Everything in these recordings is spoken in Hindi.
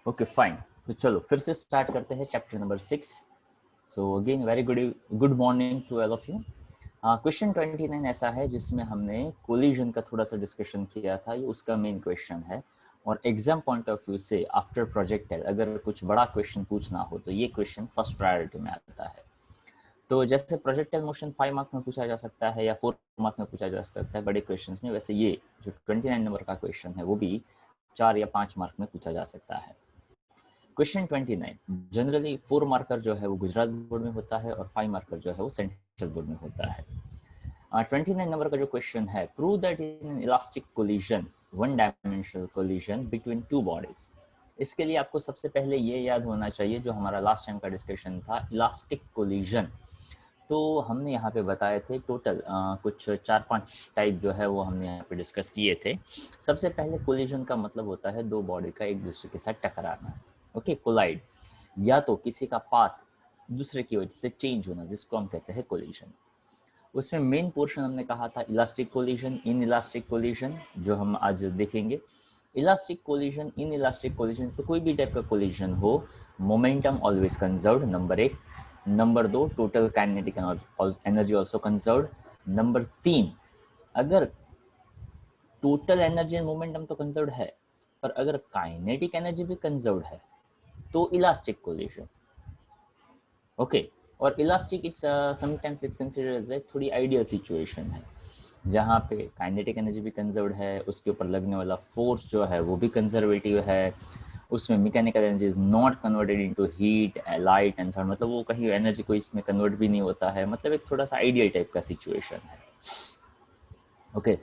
ओके फाइन, तो चलो फिर से स्टार्ट करते हैं chapter number 6। So again very good morning to all of you. Question 29 ऐसा है जिसमें हमने कोलिजन का थोड़ा सा डिस्कशन किया था, ये उसका मेन क्वेश्चन है। और एग्जाम पॉइंट ऑफ व्यू से आफ्टर प्रोजेक्टल अगर कुछ बड़ा क्वेश्चन पूछना हो तो ये क्वेश्चन फर्स्ट प्रायोरिटी में आता है। तो जैसे प्रोजेक्टाइल मोशन 5 मार्क में पूछा जा सकता है या 4 मार्क में पूछा जा सकता है बड़े क्वेश्चन में, वैसे ये जो 29 नंबर का क्वेश्चन है वो भी 4 या 5 मार्क में पूछा जा सकता है। क्वेश्चन 29 जनरली 4 मार्कर जो है वो गुजरात बोर्ड में होता है और 5 मार्कर जो है वो सेंट्रल बोर्ड में होता है। 29 नंबर का जो क्वेश्चन है, prove that in elastic collision one dimensional collision between two bodies. इसके लिए आपको सबसे पहले ये याद होना चाहिए जो हमारा लास्ट टाइम का डिस्कशन था, इलास्टिक कोलिजन। तो हमने यहाँ पे बताए थे टोटल कुछ 4-5 टाइप जो है वो हमने यहाँ पे डिस्कस किए थे। सबसे पहले कोलिजन का मतलब होता है दो बॉडी का एक दूसरे के साथ टकराना। ओके, कोलाइड, या तो किसी का पाथ दूसरे की वजह से चेंज होना, जिसको हम कहते हैं कोलिजन। उसमें मेन पोर्शन हमने कहा था elastic collision, inelastic collision, जो हम आज देखेंगे। Elastic collision, inelastic collision, तो कोई भी टाइप का कोलिजन हो, momentum always conserved, number 1। Number 2, total kinetic energy also conserved. Number 3, अगर टोटल एनर्जी एंड मोमेंटम तो कंजर्व्ड है, पर अगर काइनेटिक एनर्जी भी कंजर्व्ड है तो इलास्टिक कोलिजन। ओके, और elastic it's sometimes it's considered as a थोड़ी आइडियल सिचुएशन है जहाँ पे काइनेटिक एनर्जी भी कंजर्व्ड है, उसके ऊपर लगने वाला फोर्स जो है वो भी कंजर्वेटिव है, उसमें mechanical energy is not converted into heat, light and sound, मतलब वो कहीं एनर्जी को इसमें कन्वर्ट भी नहीं होता है, मतलब एक थोड़ा सा आइडियल टाइप का सिचुएशन है। ओके,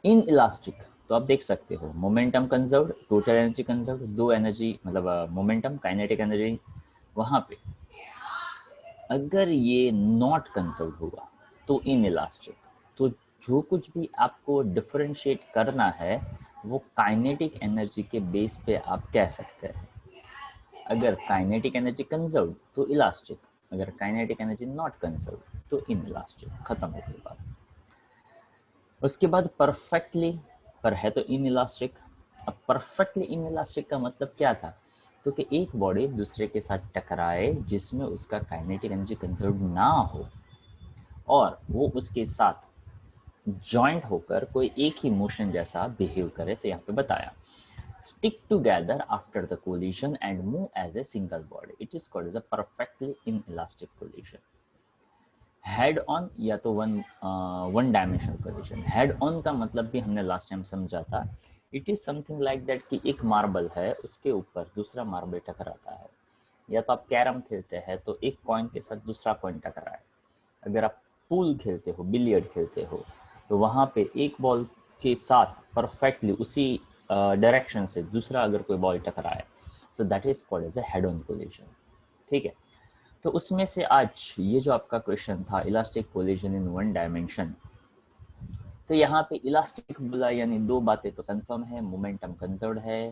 इन इलास्टिक तो आप देख सकते हो momentum conserved, total energy conserved, दो एनर्जी मतलब मोमेंटम काइनेटिक एनर्जी वहाँ पे। अगर ये नॉट कंजर्व हुआ तो इन इलास्टिक, तो जो कुछ भी आपको डिफरेंशिएट करना है वो काइनेटिक एनर्जी के बेस पे आप कह सकते हैं। अगर काइनेटिक एनर्जी कंजर्व तो इलास्टिक, अगर काइनेटिक एनर्जी नॉट कंजर्व तो इन इलास्टिक, खत्म हो गई बात। उसके बाद परफेक्टली, पर है तो इन इलास्टिक। अब परफेक्टली इन इलास्टिक का मतलब क्या था, तो कि एक बॉडी दूसरे के साथ टकराए जिसमें उसका काइनेटिक एनर्जी कंजर्व ना हो और वो उसके साथ जॉइंट होकर कोई एक ही मोशन जैसा बिहेव करे, तो यहाँ पे बताया stick together after the collision and move as a single body. It is called as a perfectly inelastic collision. Head on या तो one dimensional collision. Head on का मतलब भी हमने लास्ट टाइम समझा था, it is something like that कि एक मार्बल है उसके ऊपर दूसरा मार्बल टकराता है, या तो आप कैरम खेलते हैं तो एक कॉइन के साथ दूसरा कॉइन टकराए, अगर आप पूल खेलते हो, बिलियर्ड खेलते हो, तो वहाँ पे एक बॉल के साथ परफेक्टली उसी डायरेक्शन से दूसरा अगर कोई बॉल टकराए, so that is called as a head on collision. ठीक है, तो उसमें से आज ये जो आपका क्वेश्चन था elastic collision in one dimension, तो यहाँ पे इलास्टिक बोला यानी दो बातें तो कंफर्म है, मोमेंटम कंजर्व्ड है,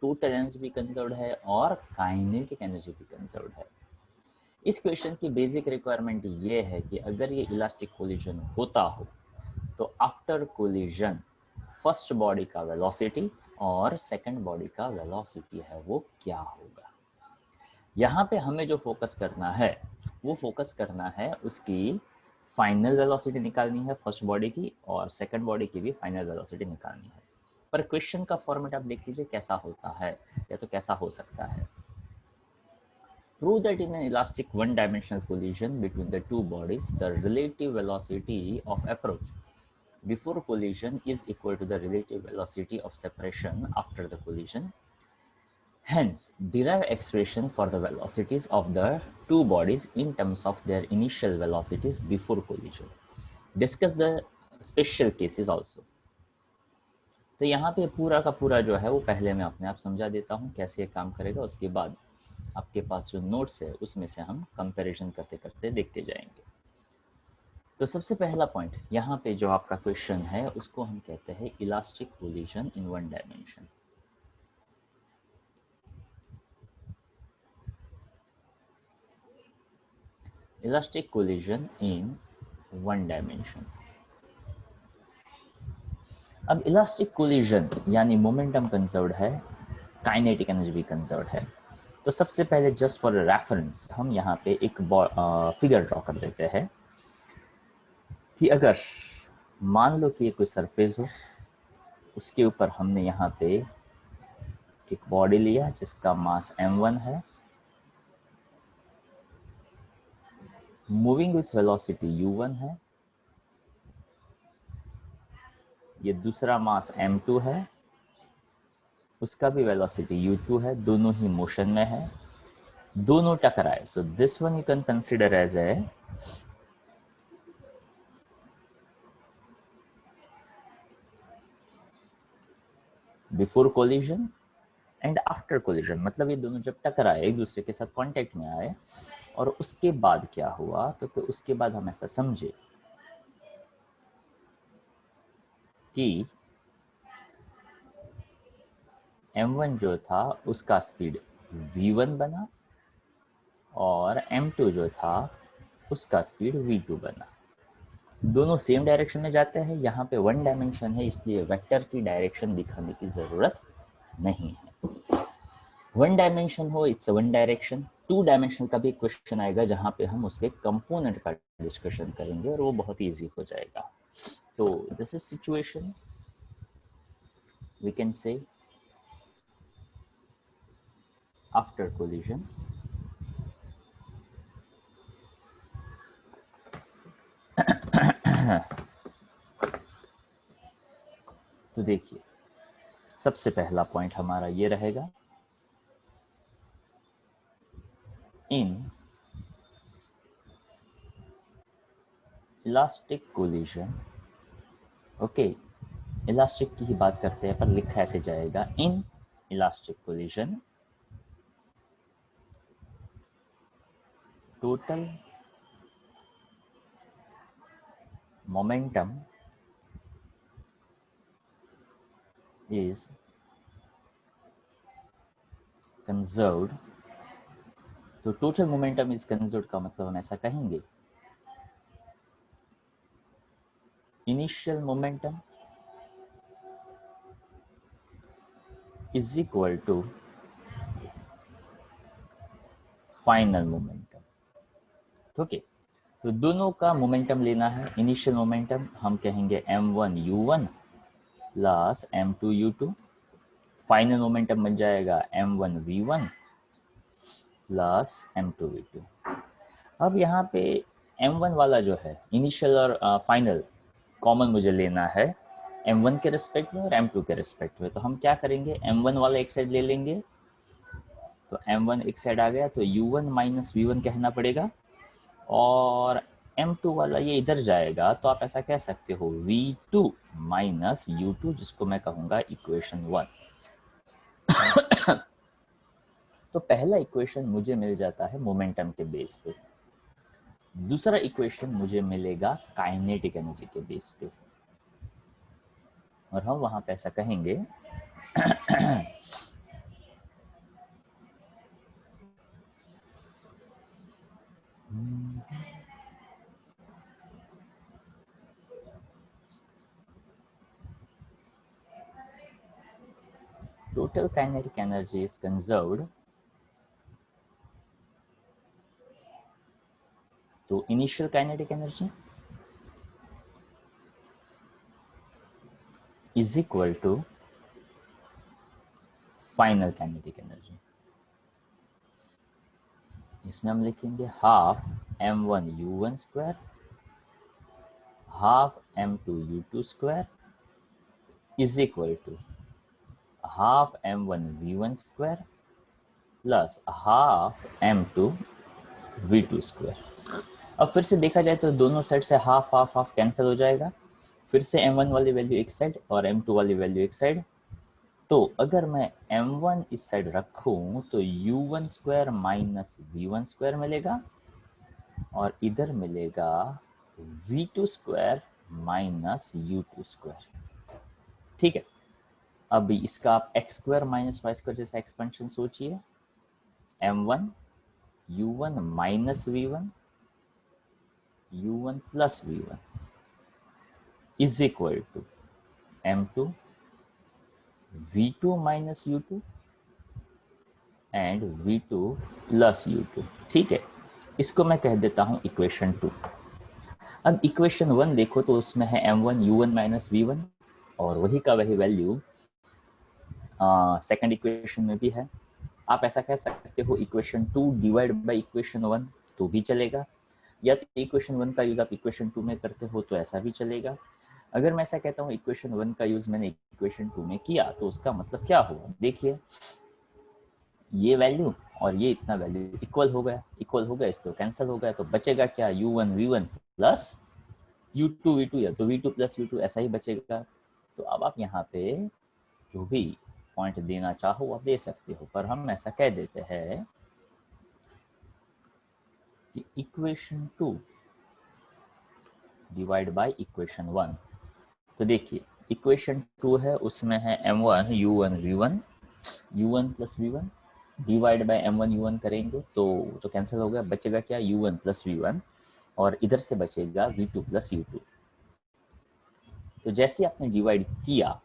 टोटल एनर्जी भी कंजर्व्ड है और काइनेटिक एनर्जी भी कंजर्व्ड है। इस क्वेश्चन की बेसिक रिक्वायरमेंट ये है कि अगर ये इलास्टिक कोलिजन होता हो तो आफ्टर कोलिजन फर्स्ट बॉडी का वेलोसिटी और सेकंड बॉडी का वेलोसिटी है वो क्या होगा। यहाँ पे हमें जो फोकस करना है वो फोकस करना है उसकी फाइनल वेलोसिटी निकालनी है फर्स्ट बॉडी की, और सेकंड बॉडी की भी फाइनल वेलोसिटी निकालनी है। पर क्वेश्चन का फॉर्मेट आप देख लीजिए कैसा होता है या तो कैसा हो सकता है। Prove that in an elastic one-dimensional collision between the two bodies, the relative velocity of approach before collision is equal to the relative velocity of separation after the collision. Hence, derive expression for the velocities of the two bodies in terms of their initial velocities before collision. Discuss the special cases also. तो यहाँ पे पूरा का पूरा जो है वो पहले मैं अपने आप समझा देता हूँ कैसे ये काम करेगा, उसके बाद आपके पास जो नोट्स है उसमें से हम कंपैरिजन करते करते देखते जाएंगे। तो सबसे पहला पॉइंट यहाँ पे जो आपका क्वेश्चन है उसको हम कहते हैं elastic collision in one dimension. Elastic collision in one dimension. अब इलास्टिक कोलिजन यानी मोमेंटम कंजर्व्ड है, काइनेटिक एनर्जी भी कंजर्व है। तो सबसे पहले जस्ट फॉर रेफरेंस हम यहाँ पे एक फिगर ड्रॉ कर देते हैं कि अगर मान लो कि ये कोई सरफेस हो, उसके ऊपर हमने यहाँ पे एक बॉडी लिया जिसका मास m1 है, मूविंग विथ वेलोसिटी u1 है, ये दूसरा मास m2 है, उसका भी वेलोसिटी u2 है, दोनों ही मोशन में है, दोनों टकराए। So this one you can consider as a before collision and after collision. मतलब ये दोनों जब टकराए, एक दूसरे के साथ कांटेक्ट में आए, और उसके बाद क्या हुआ, तो उसके बाद हम ऐसा समझे कि m1 जो था उसका स्पीड v1 बना और m2 जो था उसका स्पीड v2 बना। दोनों सेम डायरेक्शन में जाते हैं। यहाँ पे वन डायमेंशन है, इसलिए वेक्टर की डायरेक्शन दिखाने की ज़रूरत नहीं है। वन डायमेंशन हो it's one direction. Two dimension का भी क्वेश्चन आएगा जहाँ पे हम उसके कंपोनेंट का डिस्कशन करेंगे और वो बहुत ईजी हो जाएगा। तो this is situation, we can say after collision. तो देखिए सबसे पहला पॉइंट हमारा ये रहेगा, inelastic collision. Okay, elastic की ही बात करते हैं पर लिखा ऐसे जाएगा, inelastic collision total momentum is conserved। तो टोटल मोमेंटम इज कंजर्व्ड का मतलब हम ऐसा कहेंगे, initial momentum is equal to final momentum. Okay, तो दोनों का मोमेंटम लेना है। इनिशियल मोमेंटम हम कहेंगे m1 u1 plus m2 u2। Final momentum बन जाएगा m1 v1 plus m2 v2। अब यहाँ पे m1 वाला जो है इनिशियल और फाइनल कॉमन मुझे लेना है m1 के रिस्पेक्ट में और m2 के रिस्पेक्ट में। तो हम क्या करेंगे, m1 वाला एक साइड ले लेंगे, तो m1 एक साइड आ गया, तो u1 माइनस v1 कहना पड़ेगा, और m2 वाला ये इधर जाएगा, तो आप ऐसा कह सकते हो v2 माइनस u2, जिसको मैं कहूँगा इक्वेशन 1। तो पहला इक्वेशन मुझे मिल जाता है मोमेंटम के बेस पे, दूसरा इक्वेशन मुझे मिलेगा काइनेटिक एनर्जी के बेस पे, और हम वहां पे ऐसा कहेंगे total kinetic energy is conserved। तो initial kinetic energy is equal to final kinetic energy. इसमें हम लिखेंगे half m1 u1 square half m2 u2 square is equal to half m1 v1 square plus half m2 v2 square. अब फिर से देखा जाए तो दोनों साइड से हाफ हाफ हाफ कैंसिल हो जाएगा, फिर से m1 वाली वैल्यू एक साइड और m2 वाली वैल्यू एक साइड। तो अगर मैं m1 इस साइड रखूं तो u1 square minus v1 square मिलेगा, और इधर मिलेगा v2 square minus u2 square. ठीक है, अब इसका आप x square minus Y square जैसा एक्सपेंशन सोचिए, m1 u1 minus v1 u1 plus v1 is equal to m2 v2 minus u2 and v2 plus u2। ठीक है, इसको मैं कह देता हूं इक्वेशन 2। अब इक्वेशन 1 देखो तो उसमें है m1 u1 माइनस v1 और वही का वही वैल्यू सेकंड इक्वेशन में भी है। आप ऐसा कह सकते हो इक्वेशन 2 डिवाइड बाय इक्वेशन 1 तो भी चलेगा, या तो इक्वेशन 1 का यूज आप इक्वेशन 2 में करते हो तो ऐसा भी चलेगा। अगर मैं ऐसा कहता हूँ इक्वेशन 1 का यूज मैंने इक्वेशन 2 में किया तो उसका मतलब क्या हुआ, देखिए ये वैल्यू और ये इतना वैल्यू इक्वल हो गया, इसको कैंसिल हो गया, तो बचेगा क्या, u1 v1 plus u2 v2, या तो v2 प्लस u2 ऐसा ही बचेगा। तो अब आप यहाँ पे जो भी पॉइंट देना चाहो आप दे सकते हो, पर हम ऐसा कह देते हैं कि इक्वेशन 2 डिवाइड बाय इक्वेशन 1। तो देखिए इक्वेशन 2 है, उसमें है m1 u1 v1 u1 plus v1 divide by m1 u1 करेंगे तो कैंसिल हो गया, बचेगा क्या, u1 प्लस v1 और इधर से बचेगा v2 प्लस u2। तो जैसे आपने डिवाइड किया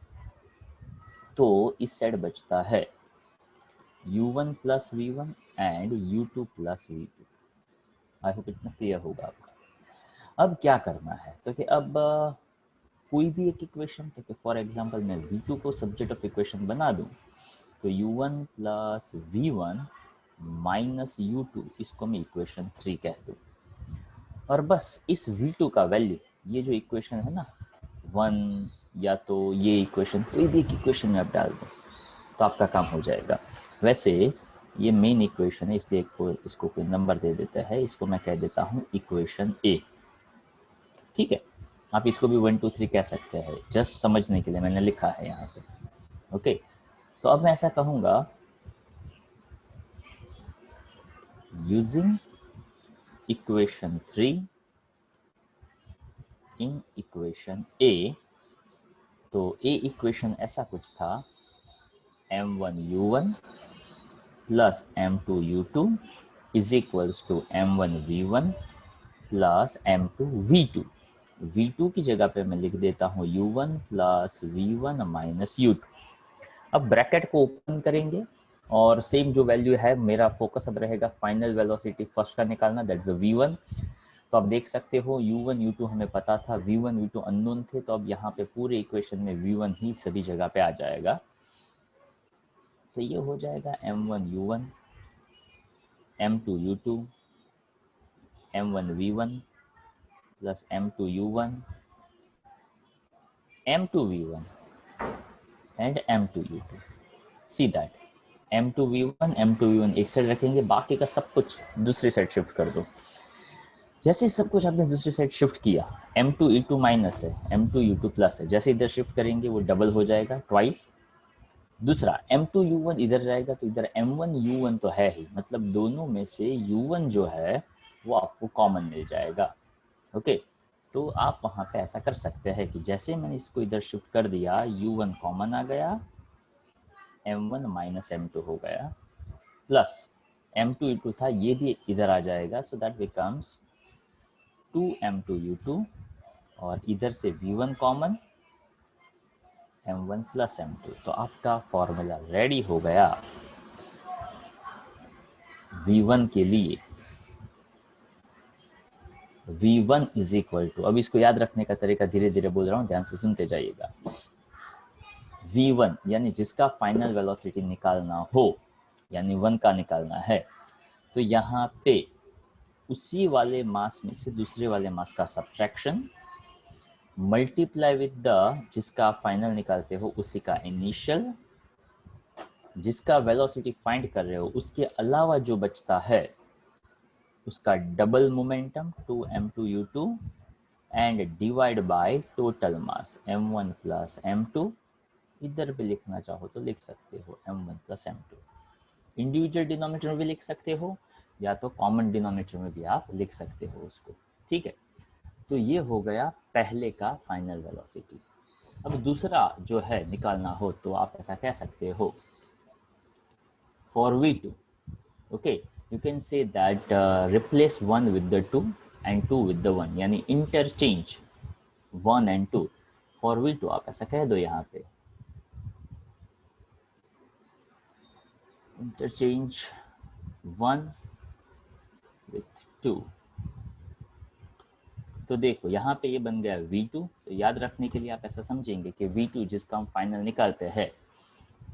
तो इस साइड बचता है u1 plus v1 and u2 plus v2। I hope इतना क्लियर होगा आपका। अब क्या करना है, तो कि अब कोई भी एक इक्वेशन, तो कि फॉर एग्जांपल मैं v2 को सब्जेक्ट ऑफ इक्वेशन बना दूं तो u1 plus v1 minus u2 इसको मैं इक्वेशन 3 कह दूं, और बस इस v2 का वैल्यू, ये जो इक्वेशन है ना 1, या तो ये इक्वेशन कोई भी एक इक्वेशन में आप डाल दो तो आपका काम हो जाएगा। वैसे ये मेन इक्वेशन है इसलिए इसको कोई नंबर दे देता है, इसको मैं कह देता हूँ इक्वेशन ए। ठीक है, आप इसको भी 1 2 3 कह सकते हैं, जस्ट समझने के लिए मैंने लिखा है यहाँ पे। ओके, तो अब मैं ऐसा कहूँगा using equation 3 in equation A. तो ए इक्वेशन ऐसा कुछ था m1 u1 plus m2 u2 is equals to m1 v1 plus m2 v2। v2 की जगह पे मैं लिख देता हूँ u1 plus v1 minus u2। अब ब्रैकेट को ओपन करेंगे और सेम जो वैल्यू है, मेरा फोकस अब रहेगा फाइनल वेलोसिटी फर्स्ट का निकालना, दैट इज v1। तो आप देख सकते हो u1 u2 हमें पता था, v1 v2 अननोन थे, तो अब यहाँ पे पूरे इक्वेशन में v1 ही सभी जगह पे आ जाएगा। तो ये हो जाएगा m1 u1 m2 u2 m1 v1 plus m2 u1 m2 v1 and m2 u2। See that m2 v1 m2 v1 एक साइड रखेंगे, बाकी का सब कुछ दूसरी साइड शिफ्ट कर दो। जैसे सब कुछ आपने दूसरी साइड शिफ्ट किया, m2 e2 माइनस है, m2 u2 प्लस है, जैसे इधर शिफ्ट करेंगे वो डबल हो जाएगा ट्वाइस। दूसरा m2 u1 इधर जाएगा तो इधर m1 u1 तो है ही, मतलब दोनों में से u1 जो है वो आपको कॉमन मिल जाएगा। ओके, तो आप वहाँ पे ऐसा कर सकते हैं कि जैसे मैंने इसको इधर शिफ्ट कर दिया, u1 कॉमन आ गया, m1 माइनस m2 हो गया, प्लस m2 u2 था ये भी इधर आ जाएगा, so that becomes 2m2 u2 और इधर से v1 common m1 plus m2। तो आपका फॉर्मूला रेडी हो गया v1 के लिए। v1 इज इक्वल टू, अब इसको याद रखने का तरीका धीरे धीरे बोल रहा हूँ, ध्यान से सुनते जाइएगा। v1 यानी जिसका फाइनल वेलोसिटी निकालना हो, यानी 1 का निकालना है, तो यहाँ पे उसी वाले मास में से दूसरे वाले मास का सब्ट्रैक्शन मल्टीप्लाई विद द जिसका फाइनल निकालते हो उसी का इनिशियल, जिसका वेलोसिटी फाइंड कर रहे हो उसके अलावा जो बचता है उसका double momentum 2m2 u2 and divide by total mass m1 plus m2। इधर भी लिखना चाहो तो लिख सकते हो m1 plus m2, individual denominator में भी लिख सकते हो या तो कॉमन डिनोमिनेटर में भी आप लिख सकते हो उसको। ठीक है, तो ये हो गया पहले का फाइनल वेलोसिटी। अब दूसरा जो है निकालना हो तो आप ऐसा कह सकते हो for v2, okay, you can say that replace 1 with the 2 and 2 with the 1, यानी इंटरचेंज 1 एंड 2 फॉर v2 आप ऐसा कह दो यहाँ पे। Interchange 1 with 2। तो देखो यहाँ पे ये बन गया V2। तो याद रखने के लिए आप ऐसा समझेंगे कि V2 जिसका हम फाइनल निकालते हैं,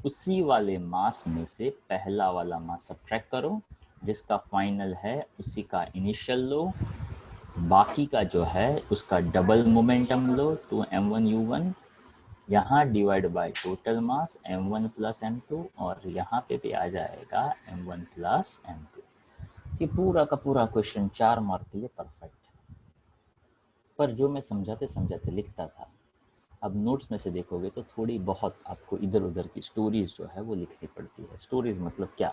उसी वाले मास में से पहला वाला मास सब्ट्रैक्ट करो, जिसका फाइनल है उसी का इनिशियल लो, बाकी का जो है उसका double momentum low to m1u1, यहाँ divide by total mass m1 plus m2, और यहाँ पे भी आ जाएगा m1 प्लस m2। ये पूरा का पूरा क्वेश्चन 4 मार्क के लिए परफेक्ट है। पर जो मैं समझाते समझाते लिखता था, अब नोट्स में से देखोगे तो थोड़ी बहुत आपको इधर उधर की स्टोरीज जो है वो लिखनी पड़ती है। स्टोरीज मतलब क्या?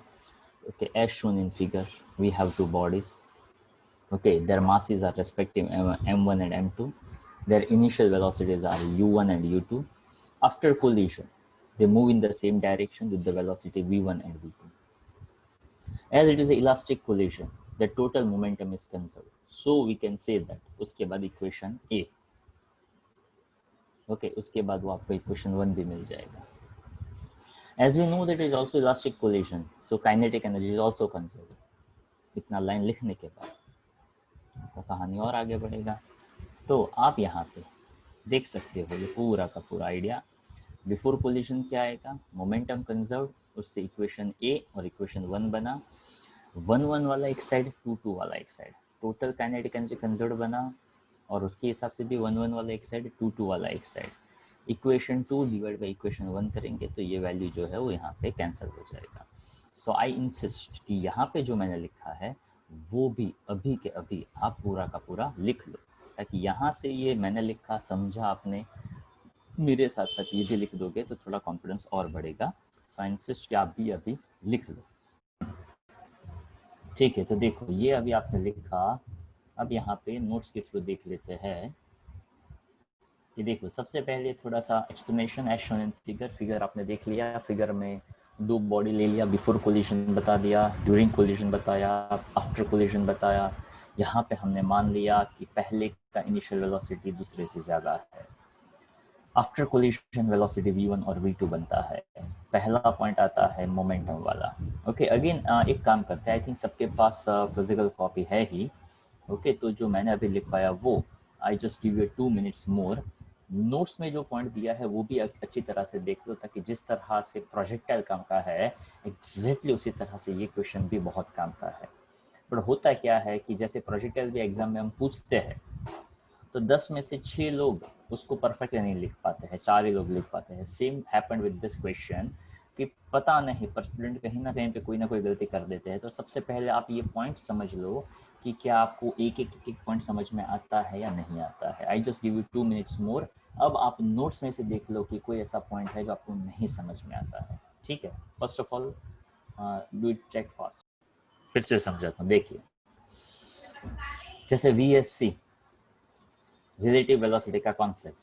Okay, as shown in figure we have two bodies. Okay, there masses are respective m1 and m2. Their initial velocities are u1 and u2. After collision, they move in the same direction with the velocity v1 and v2. As it is an elastic collision, the total momentum is conserved. So we can say that उसके बाद equation A। ओके, उसके बाद वो आपको equation 1 भी मिल जाएगा। As we know that it is also elastic collision, so kinetic energy is also conserved। इतना लाइन लिखने के बाद तो कहानी और आगे बढ़ेगा। तो आप यहाँ पे देख सकते हो ये पूरा का पूरा आइडिया। बिफोर कोलिजन क्या आएगा? मोमेंटम कंजर्व, उससे इक्वेशन ए और इक्वेशन 1 बना, 1-1 वाला एक साइड, 2-2 वाला एक side, total kinetic energy conserve बना, और उसके हिसाब से भी 1-1 वाला एक साइड, 2-2 वाला एक side. Equation 2 divide by equation 1 करेंगे तो ये वैल्यू जो है वो यहाँ पे कैंसिल हो जाएगा। सो आई इंसिस्ट कि यहाँ पे जो मैंने लिखा है वो भी अभी के अभी आप पूरा का पूरा लिख लो, ताकि यहाँ से ये मैंने लिखा समझा आपने, मेरे साथ साथ ये भी लिख दोगे तो थोड़ा कॉन्फिडेंस और बढ़ेगा। सो आई इंसिस्ट कि आप भी अभी लिख लो। ठीक है, तो देखो ये अभी आपने लिखा। अब यहाँ पे नोट्स के थ्रू देख लेते हैं। ये देखो सबसे पहले थोड़ा सा explanation as shown in figure. Figure आपने देख लिया, फिगर में दो बॉडी ले लिया, बिफोर कोलिजन बता दिया, ड्यूरिंग कोलिजन बताया, आफ्टर कोलिजन बताया। यहाँ पे हमने मान लिया कि पहले का इनिशियल वेलोसिटी दूसरे से ज़्यादा है। आफ्टर कोलिजन वेलोसिटी v1 और v2 बनता है। पहला पॉइंट आता है मोमेंटम वाला। ओके, अगेन एक काम करते हैं, आई थिंक सबके पास फिजिकल कॉपी है ही। ओके, तो जो मैंने अभी लिखवाया वो I just give you 2 minutes more. Notes में जो पॉइंट दिया है वो भी अच्छी तरह से देख लो, ताकि जिस तरह से प्रोजेक्टाइल काम का है एग्जैक्टली उसी तरह से ये क्वेश्चन भी बहुत काम का है। पर होता क्या है कि जैसे प्रोजेक्टाइल भी एग्जाम में हम पूछते हैं तो 10 में से 6 लोग उसको परफेक्टली नहीं लिख पाते हैं, 4 ही लोग लिख पाते हैं। Same happened with this question कि पता नहीं पर स्टूडेंट कहीं ना कहीं पे कोई ना कोई गलती कर देते हैं। तो सबसे पहले आप ये पॉइंट समझ लो कि क्या आपको एक एक पॉइंट समझ में आता है या नहीं आता है। I just give you 2 minutes more. अब आप नोट्स में से देख लो कि कोई ऐसा पॉइंट है जो आपको नहीं समझ में आता है। ठीक है, first of all do it check fast. फिर से समझाता हूँ, देखिए जैसे VSC रिलेटिव वेलोसिटी का कॉन्सेप्ट,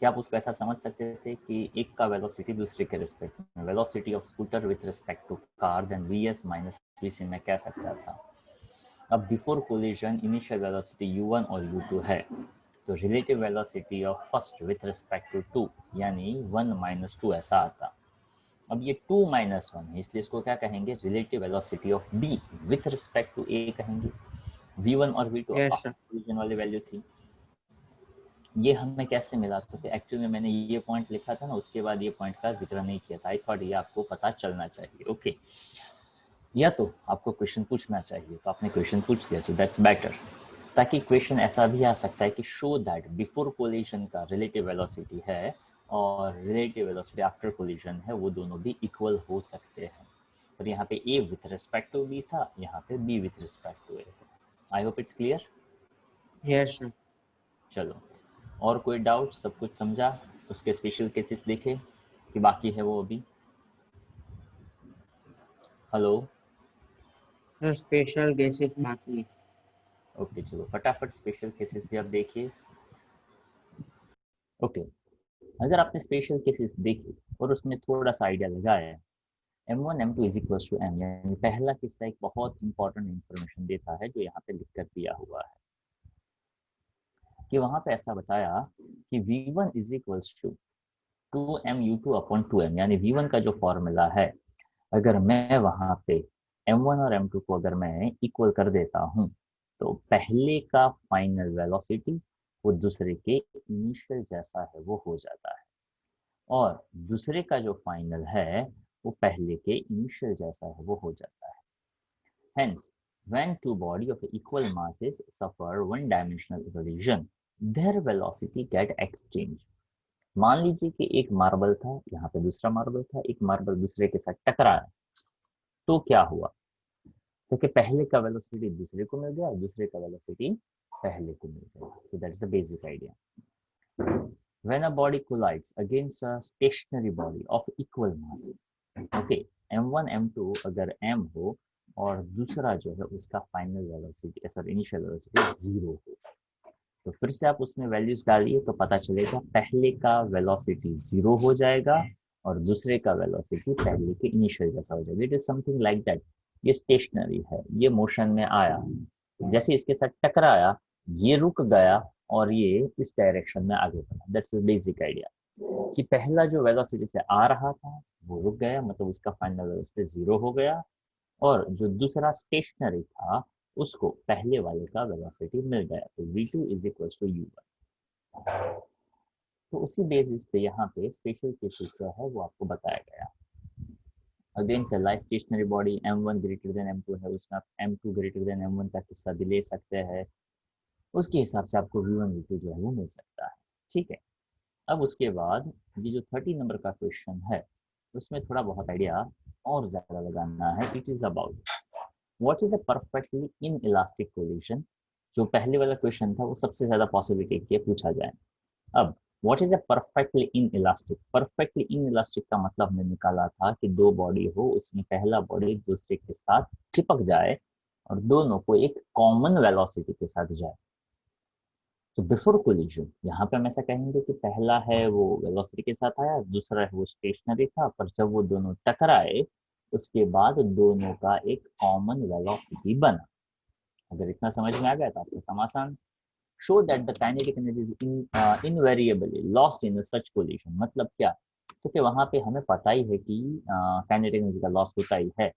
क्या आप उसको ऐसा समझ सकते थे कि एक का वेलोसिटी दूसरे के रिस्पेक्ट में, velocity of scooter with respect to car, then VS minus VC में कह सकता था। अब before collision initial velocity u1 और u2 है, तो relative velocity of first with respect to 2 यानी 1 माइनस 2 ऐसा आता। अब ये 2 माइनस 1 है, इसलिए इसको क्या कहेंगे? Relative velocity of B with respect to A कहेंगे। V1 और V2 yes, आफ्टर कोलिजन वाली वैल्यू थी। ये हमें कैसे मिला? तो एक्चुअली में मैंने ये पॉइंट लिखा था ना, उसके बाद ये पॉइंट का जिक्र नहीं किया था। आई थॉट ये आपको पता चलना चाहिए। ओके, या तो आपको क्वेश्चन पूछना चाहिए तो आपने क्वेश्चन पूछ लिया, सो दैट्स बेटर। ताकि क्वेश्चन ऐसा भी आ सकता है कि शो दैट बिफोर कोलिजन का रिलेटिव वेलोसिटी है और रिलेटिव वेलोसिटी आफ्टर कोलिजन है, वो दोनों भी इक्वल हो सकते हैं। और यहाँ पे A with respect to B था, यहाँ पे B with respect to A है। I hope it's clear. yes, sir. चलो, और कोई डाउट? सब कुछ समझा? उसके स्पेशल केसेस देखे कि बाकी है वो अभी? हेलो, No special cases बाकी। ओके चलो फटाफट स्पेशल केसेस भी आप देखिए। ओके, अगर आपने स्पेशल केसेस देखी और उसमें थोड़ा सा आइडिया लगाया, m1 m2 is equal to m, यानी पहला किस्सा एक बहुत इंपॉर्टेंट इंफॉर्मेशन देता है जो यहाँ पे लिख कर दिया हुआ है कि वहाँ पे ऐसा बताया कि v1 is equal to 2mu2 upon 2m, यानी v1 का जो फॉर्मूला है अगर मैं वहां पे m1 और m2 को अगर मैं इक्वल कर देता हूं, तो पहले का फाइनल वेलोसिटी वो दूसरे के इनिशियल जैसा है वो हो जाता है, और दूसरे का जो फाइनल है वो पहले के इनिशियल जैसा है वो हो जाता है। Hence, when two bodies of equal masses suffer one-dimensional collision, their velocity get exchanged. मान लीजिए कि एक मार्बल था, यहाँ पे दूसरा मार्बल था, एक मार्बल दूसरे के साथ टकराया, तो क्या हुआ? तो कि पहले का वेलोसिटी दूसरे को मिल गया, दूसरे का वेलोसिटी पहले को मिल गया। So that's the basic idea. When a body collides against a stationary body of equal masses, okay, m1 m2 अगर m हो और दूसरा जो है उसका final velocity sorry initial velocity 0 हो, तो फिर से आप उसमें वैल्यूज डालिए तो पता चलेगा पहले का वेलोसिटी 0 हो जाएगा और दूसरे का वेलोसिटी पहले के इनिशियल जैसा हो जाएगा। It is something like that. ये स्टेशनरी है, ये मोशन में आया, जैसे इसके साथ टकराया, ये रुक गया और ये इस डायरेक्शन में आगे बढ़ा। दैट्स द बेसिक आइडिया कि पहला जो वेलोसिटी से आ रहा था वो रुक गया, मतलब उसका फाइनल वेलोसिटी 0 हो गया, और जो दूसरा स्टेशनरी था उसको पहले वाले का वेलोसिटी मिल गया, तो v2 is equal to u1। तो उसी बेसिस पे यहाँ पे स्पेशल केसेस जो है वो आपको बताया गया। अगेन से life stationary body m1 greater than m2 है, उसमें आप m2 ग्रेटर देन m1 का किस्सा भी ले सकते हैं, उसके हिसाब से आपको v1 v2 जो है वो मिल सकता है। ठीक है, अब उसके बाद ये जो 30 नंबर का क्वेश्चन है उसमें थोड़ा बहुत आइडिया और ज्यादा लगाना है। It is about what is a perfectly in elastic collision. जो पहले वाला क्वेश्चन था वो सबसे ज्यादा पॉसिबिलिटी के पूछा जाए। अब what is a perfectly in elastic, perfectly in elastic का मतलब हमने निकाला था कि दो बॉडी हो, उसमें पहला बॉडी दूसरे के साथ चिपक जाए और दोनों को एक कॉमन वेलोसिटी के साथ जाए। तो बिफोर कोलिजन यहाँ पे हम ऐसा कहेंगे कि पहला है वो वेलोसिटी के साथ आया, दूसरा है वो स्टेशनरी था, पर जब वो दोनों टकराए उसके बाद दोनों का एक कॉमन वेलोसिटी बना। अगर इतना समझ में आ गया तो आपका काम आसान। Show that the kinetic energy is invariably lost in such collision. मतलब क्या? क्योंकि वहां पे हमें पता ही है कि काइनेटिक एनर्जी का लॉस होता ही है,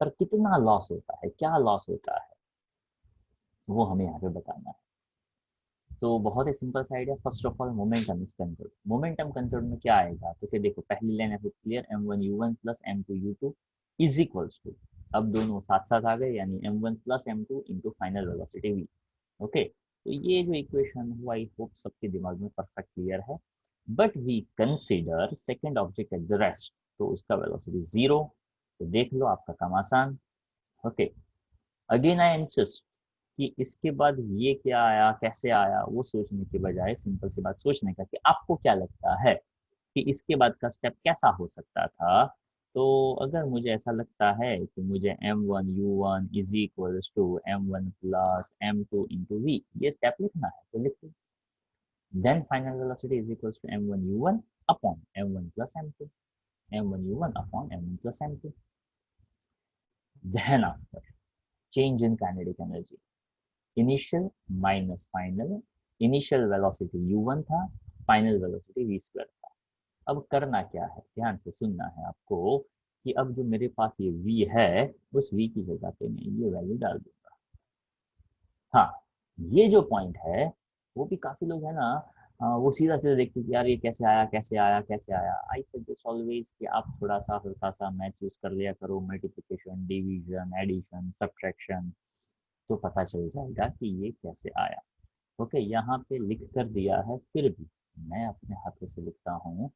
पर कितना लॉस होता है, क्या लॉस होता है, वो हमें यहाँ पे बताना है। तो बहुत ही सिंपल सा idea. First of all momentum is conserve. Momentum conserve में क्या आएगा? तो फिर देखो पहली लाइन है clear, m1u1 plus m2u2 is equals to, अब दोनों साथ साथ आ गए यानी m1 plus m2 into final velocity v। Okay, तो ये जो इक्वेशन हुआ आई होप सबके दिमाग में परफेक्ट क्लियर है। But we consider second object at the rest, तो उसका वेलोसिटी 0, तो देख लो आपका काम आसान। ओके, अगेन आई इंसिस्ट कि इसके बाद ये क्या आया, कैसे आया, वो सोचने के बजाय सिंपल सी बात सोचने का कि आपको क्या लगता है कि इसके बाद का स्टेप कैसा हो सकता था। तो अगर मुझे ऐसा लगता है कि मुझे m1u1 is equals to m1 plus m2 into v, ये स्टेप लिखना है तो लिख लो। Then final velocity is equals to m1u1 upon m1 plus m2, m1u1 upon m1 plus m2। Then after change in kinetic energy, initial minus final, initial velocity u1 था, फाइनल वेलोसिटी v स्क्वायर था। अब करना क्या है, ध्यान से सुनना है आपको कि अब जो मेरे पास ये v है उस v की जगह पे मैं ये वैल्यू डाल दूंगा। हाँ, ये जो पॉइंट है वो भी काफी लोग है ना, वो सीधा सीधा देखते हैं कि यार ये कैसे आया कैसे आया कैसे आया। आई सजेस्ट ऑलवेज कि आप थोड़ा सा हल्का सा मैथ्स यूज कर लिया करो, मल्टीप्लिकेशन, डिवीजन, एडिशन, सब्ट्रैक्शन, तो पता चल जाएगा कि ये कैसे आया। ओके, यहाँ पे लिख कर दिया है, फिर भी मैं अपने हाथों से लिखता हूँ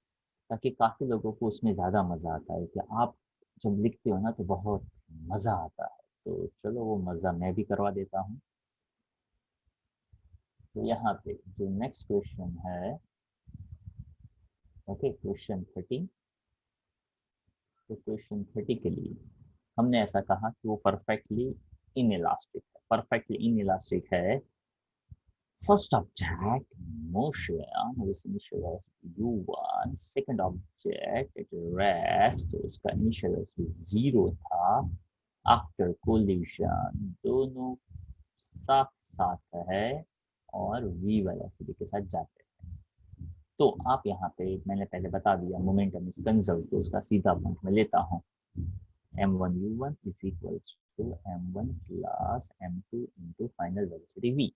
ताकि काफी लोगों को उसमें ज्यादा मजा आता है कि आप जब लिखते हो ना तो बहुत मजा आता है। तो चलो वो मजा मैं भी करवा देता हूँ। तो यहाँ पे जो नेक्स्ट क्वेश्चन है, ओके, क्वेश्चन 30। तो क्वेश्चन 30 के लिए हमने ऐसा कहा कि वो परफेक्टली इन इलास्टिक है, परफेक्टली इन इलास्टिक है। First object motion with initial velocity u1, second object at rest उसका initial velocity 0 था। After collision दोनों साथ साथ है और v वेलोसिटी के साथ जाते हैं। तो आप यहाँ पे मैंने पहले बता दिया मोमेंटम इज कंजर्व, तो उसका सीधा पॉइंट में लेता हूँ। m1u1 is equal to m1 plus m2 into final velocity v।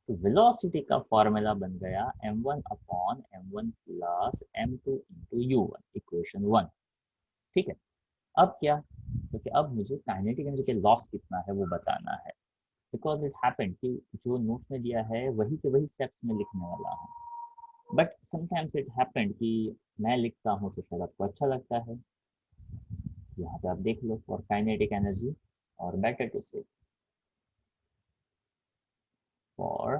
तो वेलोसिटी का फॉर्मूला बन गया m1 upon m1 plus m2 into u1, equation 1। ठीक है, अब क्या, क्योंकि अब मुझे काइनेटिक एनर्जी के लॉस कितना है वो बताना है, बिकॉज इट हैपेंड कि जो नोट में दिया है वही के वही स्टेप्स में लिखने वाला हूँ, बट समटाइम्स इट हैपेंड कि मैं लिखता हूँ तो शायद आपको अच्छा लगता है। यहाँ पे आप देख लो, फॉर काइनेटिक एनर्जी, और बेटर टू से for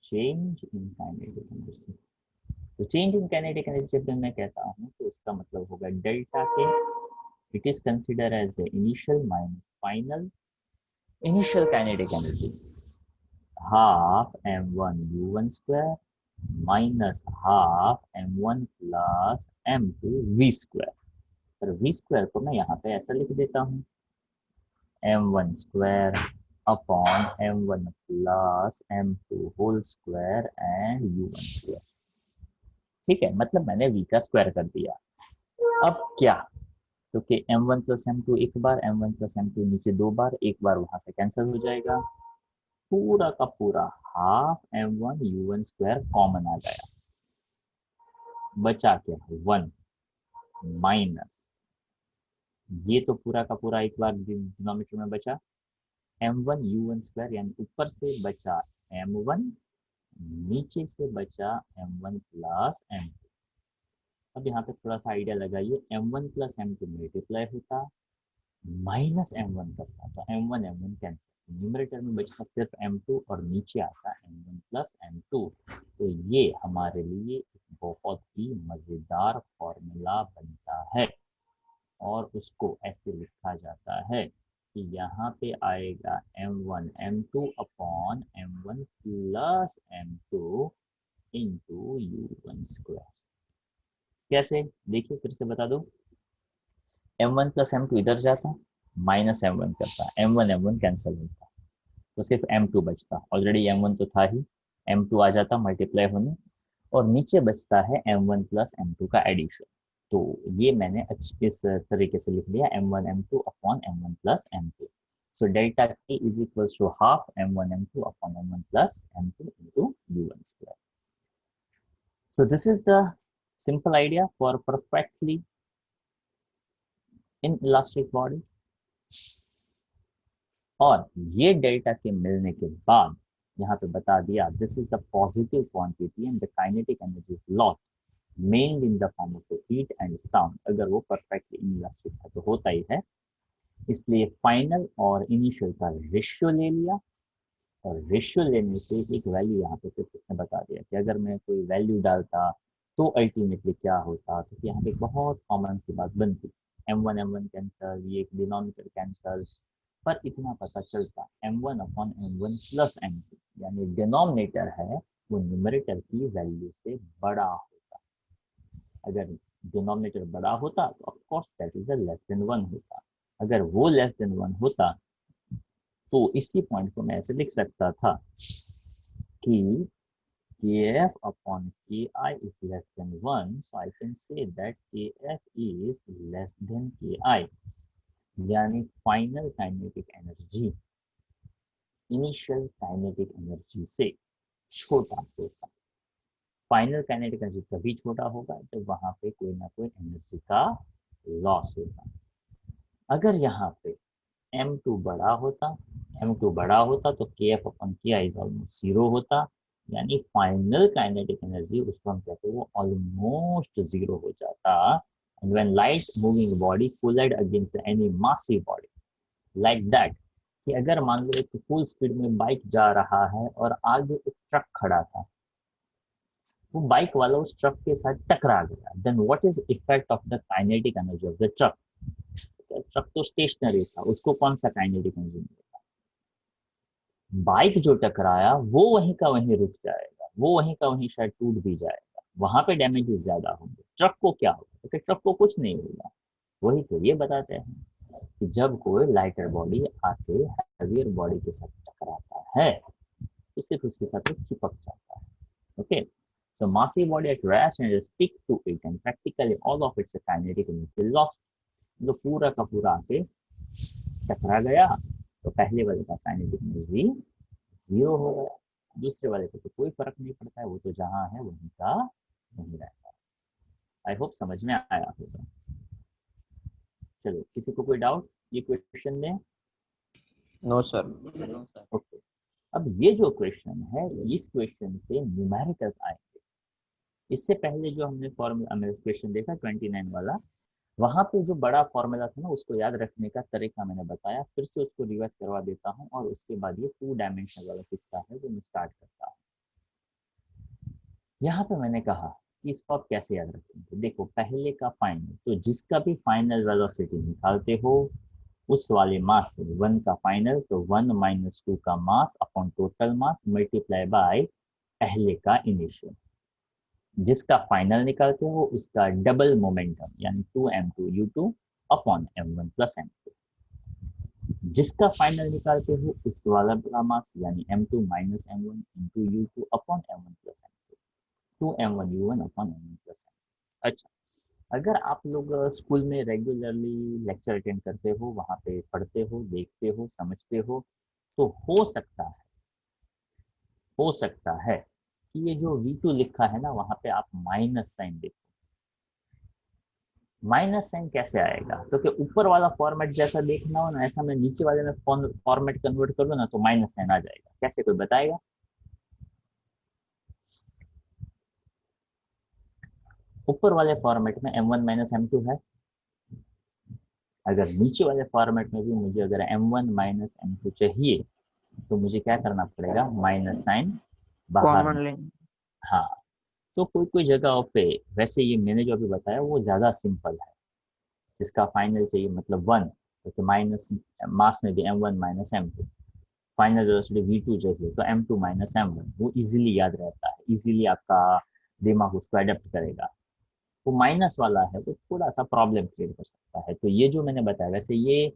change in kinetic energy. तो चेंज इन काइनेटिक एनर्जी जब मैं कहता हूँ तो इसका मतलब होगा delta K, it is consider as initial minus final. Initial kinetic energy half m1 u1 square minus half m1 plus m2 v square. पर v स्क्वायर को मैं यहाँ पे ऐसा लिख देता हूँ m1 square upon m1 plus m2 whole square and u1 square. ठीक है, मतलब मैंने v का स्क्वायर कर दिया। अब क्या, क्योंकि m1 प्लस m2 एक बार, m1 प्लस m2 नीचे दो बार, एक बार वहां से कैंसिल हो जाएगा, पूरा का पूरा half m1 u1 square common आ गया, बचा क्या 1 माइनस, ये तो पूरा का पूरा एक बार डिनोमिनेटर में बचा m1 u1 स्क्वायर, यानी ऊपर से बचा m1, नीचे से बचा m1 प्लस m2। अब यहाँ पे थोड़ा सा आइडिया लगाइए, m1 प्लस m2 मल्टीप्लाई होता, माइनस m1 करता, तो m1 m1 कैंसिल, न्यूमरेटर में बचता सिर्फ m2 और नीचे आता m1 प्लस m2। तो ये हमारे लिए बहुत ही मजेदार फॉर्मूला बनता है, और उसको ऐसे लिखा जाता है कि यहाँ पे आएगा m1 m2 upon m1 plus m2 into u1 square. कैसे, देखिए फिर से बता दो, m1 प्लस m2 इधर जाता, माइनस m1 करता, m1 m1 कैंसिल होता, तो सिर्फ m2 बचता, ऑलरेडी m1 तो था ही, m2 आ जाता मल्टीप्लाई होने, और नीचे बचता है m1 प्लस m2 का एडिशन। तो ये मैंने इस तरीके से लिख दिया m1 m2 upon m1 plus m2। So delta k is equal to half m1 m2 upon m1 plus m2 into u1 square. So this is the simple idea for perfectly inelastic body। और ये डेल्टा के मिलने के बाद यहाँ पे बता दिया this is the positive quantity and the kinetic energy is lost main in the form of heat and sound. अगर वो परफेक्टली इनइलास्टिक है तो होता ही है, इसलिए फाइनल और इनिशियल का रेशियो ले लिया, और रेशियो लेने से एक वैल्यू यहाँ पे सिर्फ उसने बता दिया कि अगर मैं कोई वैल्यू डालता तो अल्टीमेटली क्या होता, तो यहाँ पे बहुत कॉमन सी बात बनती, m1 कैंसल, ये एक डिनोमिनेटर कैंसल, पर इतना पता चलता m1 upon m1 plus m2, यानी डिनोमिनेटर है वो न्यूमरेटर की वैल्यू से बड़ा होता। अगर डिनोमिनेटर बड़ा होता तो of course that is a less than 1 होता। अगर वो लेस देन 1 होता तो इसी पॉइंट को मैं ऐसे लिख सकता था कि kf upon ki is less than 1, so I can say that kf is less than ki, यानी final kinetic energy initial kinetic energy से छोटा होता। फाइनल काइनेटिक एनर्जी तभी छोटा होगा जब वहां पे कोई ना कोई एनर्जी का लॉस होगा। अगर यहाँ पे m2 बड़ा होता, m2 बड़ा होता तो kf upon ki is almost 0 होता, यानी फाइनल काइनेटिक एनर्जी उसको हम कहते हैं वो ऑलमोस्ट 0 हो जाता। And when light moving body collide against any massive body like that, कि अगर मान लो एक फुल स्पीड में बाइक जा रहा है और आगे एक ट्रक खड़ा था, वो बाइक वाला उस ट्रक के साथ टकरा गया, then what is effect of the kinetic energy of the truck? Truck तो स्टेशनरी था, उसको कौन सा काइनेटिक एनर्जी मिलेगा? बाइक जो टकराया वो वहीं का वहीं रुक जाएगा, वो वहीं का वहीं शायद टूट भी जाएगा, वहां पे डैमेजेस ज्यादा होंगे। ट्रक को क्या होगा? क्योंकि ट्रक को कुछ नहीं होगा। वही तो ये बताते हैं कि जब कोई लाइटर बॉडी आके हैवियर बॉडी के साथ टकराता है तो सिर्फ उसके साथ चिपक जाता है। Okay, So massive body at rest and stick to it and practically all of its kinetic energy lost. जो पूरा का पूरा आके टकरा गया तो पहले वाले का काइनेटिक एनर्जी 0 हो गया, दूसरे वाले को तो कोई फर्क नहीं पड़ता है, वो तो जहां है वहीं का वहीं रहता है। आई होप समझ में आया होगा। चलो किसी को कोई डाउट ये क्वेश्चन में? No sir. ओके, अब ये जो क्वेश्चन है इस क्वेश्चन से न्यूमेरिकल्स आएंगे। इससे पहले जो हमने फॉर्मूला क्वेश्चन देखा 29 वाला, वहां पे जो बड़ा फॉर्मूला था ना उसको याद रखने का तरीका मैंने बताया, फिर से उसको रिवाइज करवा देता हूँ और उसके बाद ये 2 डायमेंशनल वाला किस्सा है वो मैं स्टार्ट करता हूँ। यहाँ पे मैंने कहा कि इसको आप कैसे याद रखेंगे। देखो पहले का फाइनल, तो जिसका भी फाइनल वेलोसिटी निकालते हो उस वाले मास से 1 का फाइनल, तो 1 - 2 का mass upon total mass multiply by पहले का इनिशियल। जिसका फाइनल निकालते हो उसका डबल मोमेंटम यानी 2m2u2 upon m1 plus m2। जिसका फाइनल निकालते हो उस वाला का मास यानी m2 minus m1 into u2 upon m1 plus m2, 2m1u1 upon m1 plus m2। अच्छा, अगर आप लोग स्कूल में रेगुलरली लेक्चर अटेंड करते हो, वहाँ पे पढ़ते हो, देखते हो, समझते हो, तो हो सकता है कि ये जो V2 लिखा है ना वहाँ पे आप माइनस साइन देखो। माइनस साइन कैसे आएगा? तो कि ऊपर वाला फॉर्मेट जैसा देखना हो ना, ऐसा मैं नीचे वाले में फॉर्मेट कन्वर्ट कर लूँ ना तो माइनस साइन आ जाएगा। कैसे, कोई बताएगा? ऊपर वाले फॉर्मेट में m1 माइनस m2 है, अगर नीचे वाले फॉर्मेट में भी मुझे अगर m1 माइनस m2 चाहिए तो मुझे क्या करना पड़ेगा? माइनस साइन बाहर। कॉमन लेंगे। हाँ, तो कोई कोई जगहों पे वैसे ये मैंने जो अभी बताया वो ज़्यादा सिंपल है। जिसका फाइनल चाहिए मतलब 1, तो माइनस मास में भी m1 minus m2, final velocity v2 चाहिए तो m2 माइनस m1, वो इजीली याद रहता है, इजीली आपका दिमाग उसको अडेप्ट करेगा। वो माइनस वाला है वो थोड़ा सा प्रॉब्लम क्रिएट कर सकता है। तो ये जो मैंने बताया, वैसे ये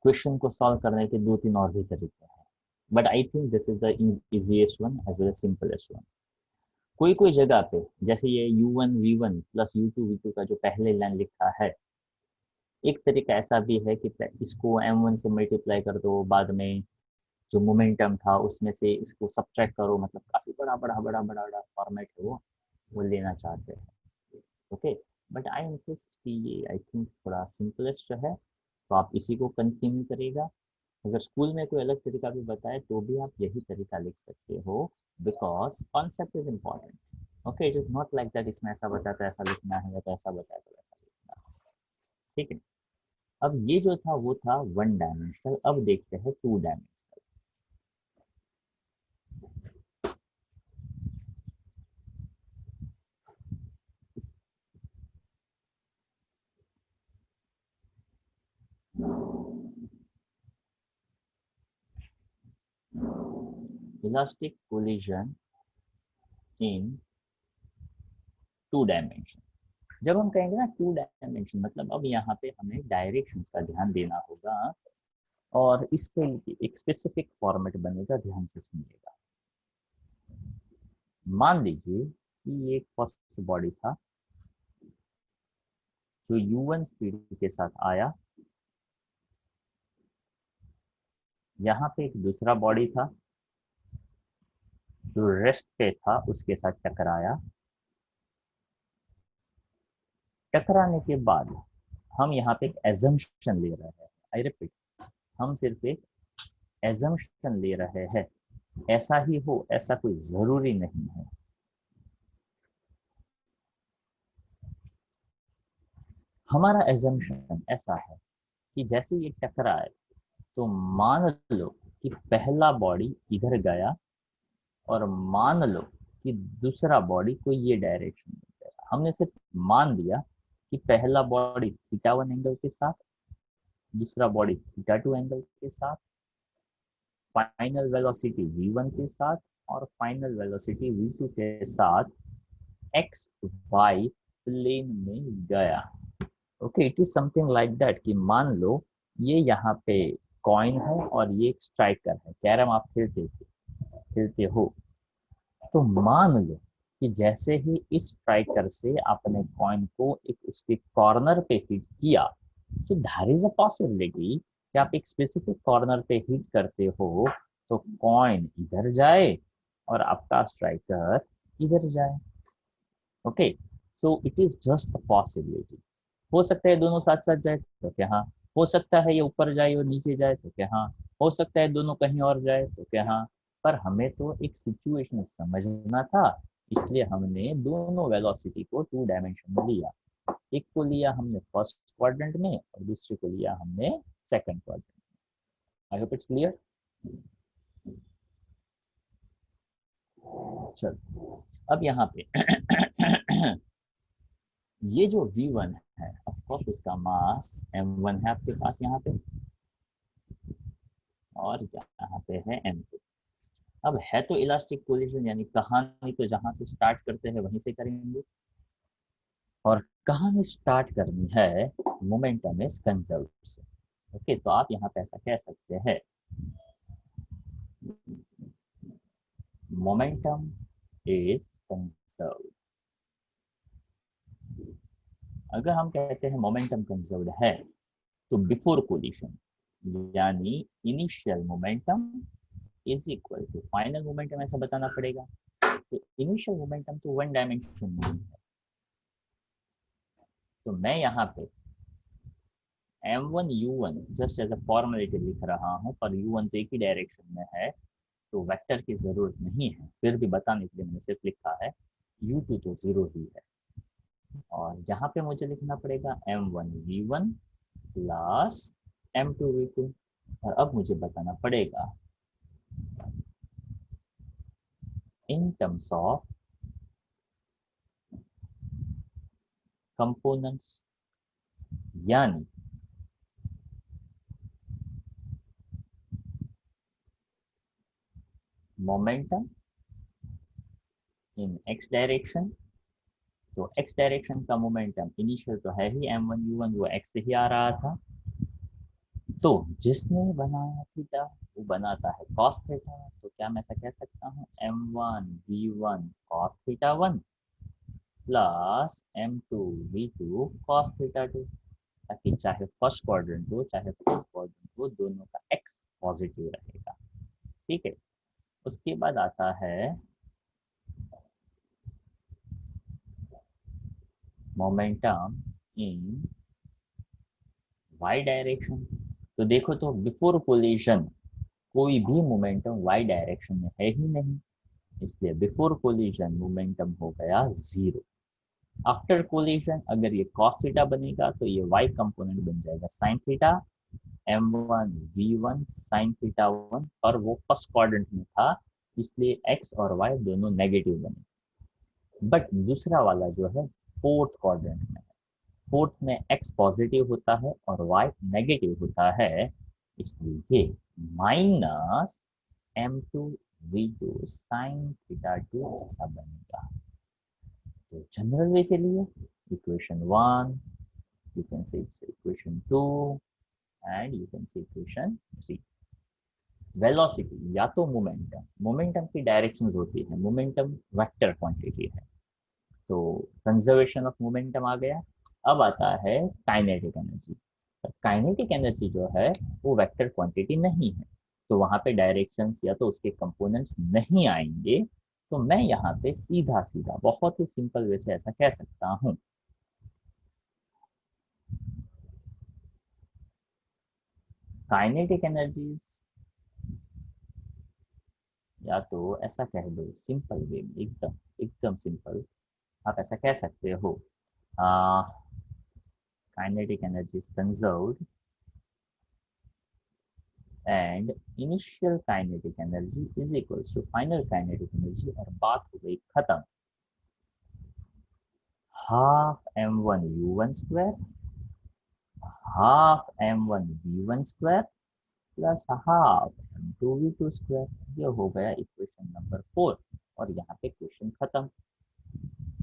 क्वेश्चन को सॉल्व करने के 2-3 और भी तरीके हैं, but I think this is the easiest one as well as simplest one. कोई कोई जगह पे जैसे ये u1 v1 plus u2 v2 का जो पहले लाइन लिखा है, एक तरीका ऐसा भी है कि इसको m1 से मल्टीप्लाई कर दो, बाद में जो मोमेंटम था उसमें से इसको सब्ट्रैक्ट करो, मतलब काफी बड़ा बड़ा बड़ा बड़ा बड़ा फॉर्मेट है वो लेना चाहते हैं। ओके, बट आई इंसिस्ट कि ये आई थिंक थोड़ा सिंपलेस्ट है, तो आप इसी को कंटिन्यू करेगा। अगर स्कूल में कोई अलग तरीका भी बताए तो भी आप यही तरीका लिख सकते हो, because concept is important. Okay, it is not like that इसमें ऐसा बताया तो ऐसा लिखना है या तो ऐसा बताया तो ऐसा लिखना है। ठीक है, अब ये जो था वो था 1 डायमेंशनल, अब देखते हैं 2 डायमेंशनल। इलास्टिक कोलिजन इन 2 डायमेंशन। जब हम कहेंगे ना 2 डायमेंशन, मतलब अब यहाँ पे हमें डायरेक्शंस का ध्यान देना होगा और इसके लिए एक स्पेसिफिक फॉर्मेट बनेगा, ध्यान से सुनिएगा। मान लीजिए कि एक फर्स्ट बॉडी था जो u1 स्पीड के साथ आया, यहाँ पे एक दूसरा बॉडी था जो रेस्ट पे था, उसके साथ टकराया। टकराने के बाद हम यहाँ पे एक एजम्पशन ले रहे हैं, आई रिपीट, हम सिर्फ एक एजम्पशन ले रहे हैं, ऐसा ही हो ऐसा कोई जरूरी नहीं है। हमारा एजम्पशन ऐसा है कि जैसे ये टकराए तो मान लो कि पहला बॉडी इधर गया और मान लो कि दूसरा बॉडी को ये डायरेक्शन में गया। हमने सिर्फ मान लिया कि पहला बॉडी θ1 एंगल के साथ, दूसरा बॉडी θ2 एंगल के साथ, फाइनल वेलोसिटी v1 के साथ और फाइनल वेलोसिटी v2 के साथ एक्स वाई प्लेन में गया। Okay, it is something like that कि मान लो ये यहाँ पे कॉइन है और ये एक स्ट्राइकर है, कैरम आप खेलते हो, तो मान लो कि जैसे ही इस स्ट्राइकर से आपने कॉइन को एक उसके कॉर्नर पे हिट किया, तो देयर इज अ पॉसिबिलिटी कि आप एक स्पेसिफिक कॉर्नर पे हिट करते हो तो कॉइन इधर जाए और आपका स्ट्राइकर इधर जाए। Okay, so it is just a possibility. हो सकता है दोनों साथ साथ जाए तो क्या हाँ, हो सकता है ये ऊपर जाए और नीचे जाए तो क्या हाँ, हो सकता है दोनों कहीं और जाए तो क्या हाँ। पर हमें तो एक सिचुएशन समझना था, इसलिए हमने दोनों वेलोसिटी को टू डायमेंशन में लिया। एक को लिया हमने फर्स्ट क्वाड्रेंट में और दूसरे को लिया हमने second quadrant. I hope it's clear. चलो अब यहाँ पे ये जो V1 है, ऑफ कोर्स इसका मास M1 है आपके पास यहाँ पे, और यहाँ पे है M2। अब है तो इलास्टिक कोलिजन, यानी कहानी तो जहां से स्टार्ट करते हैं वहीं से करेंगे, और कहानी स्टार्ट करनी है मोमेंटम इज कंजर्व्ड से। ओके, तो आप यहाँ पे ऐसा कह सकते हैं, मोमेंटम इज कंजर्व्ड। अगर हम कहते हैं मोमेंटम कंजर्व्ड है, तो बिफोर कोलिशन यानी initial momentum is equal to final momentum, ऐसा बताना पड़ेगा। तो इनिशियल मोमेंटम तो वन डायमेंशन में है, तो मैं यहाँ पे m1 u1 just as a formality लिख रहा हूँ, पर u1 तो एक ही डायरेक्शन में है तो वेक्टर की जरूरत नहीं है, फिर भी बताने के लिए मैंने सिर्फ लिखा है। u2 तो जीरो ही है, और यहाँ पे मुझे लिखना पड़ेगा m1 v1 plus m2 v2। और अब मुझे बताना पड़ेगा इन टर्म्स ऑफ कंपोनेंट्स, यानी मोमेंटम इन x डायरेक्शन। तो x डायरेक्शन का मोमेंटम इनिशियल तो है ही m1 u1, वो x से ही आ रहा था, तो जिसने बनाया थीटा वो बनाता है cos थीटा। तो क्या मैं ऐसा कह सकता हूँ m1 v1 cos theta 1 plus m2 v2 cos theta 2, ताकि चाहे फर्स्ट क्वाड्रेंट हो चाहे फोर्थ क्वाड्रेंट हो, दोनों का x पॉजिटिव रहेगा। ठीक है, उसके बाद आता है मोमेंटम इन y डायरेक्शन। तो देखो, तो बिफोर कोलिशन कोई भी मोमेंटम y डायरेक्शन में है ही नहीं, इसलिए बिफोर कोलिशन मोमेंटम हो गया जीरो। आफ्टर कोलिशन अगर ये cos थीटा बनेगा तो ये y कंपोनेंट बन जाएगा sin theta, m1 v1 sin theta 1, और वो फर्स्ट क्वाड्रेंट में था इसलिए x और y दोनों नेगेटिव बने। बट दूसरा वाला जो है फोर्थ क्वाड्रेंट में, फोर्थ में x पॉजिटिव होता है और y नेगेटिव होता है, इसलिए ये minus m2 v2 sin theta 2 ऐसा बनेगा। तो जनरल वे के लिए equation 1, you can say it's equation 2 and you can say equation 3। Velocity या तो मोमेंटम, मोमेंटम की डायरेक्शंस होती है, मोमेंटम वेक्टर क्वांटिटी है, तो कंजर्वेशन ऑफ मोमेंटम आ गया। अब आता है काइनेटिक एनर्जी। काइनेटिक एनर्जी जो है वो वेक्टर क्वांटिटी नहीं है, तो वहां पे डायरेक्शंस या तो उसके कंपोनेंट्स नहीं आएंगे। तो मैं यहाँ पे सीधा सीधा बहुत ही सिंपल वे से ऐसा कह सकता हूँ, काइनेटिक एनर्जीज, या तो ऐसा कह दो सिंपल वे में, एकदम एकदम सिंपल आप ऐसा कह सकते हो, kinetic energy is conserved and initial kinetic energy is equals to final kinetic energy, और बात हो गई खत्म। Half m1 u1 square half m1 v1 square plus half m2 v2 square, ये हो गया इक्वेशन नंबर 4। और यहाँ पे क्वेश्चन खत्म।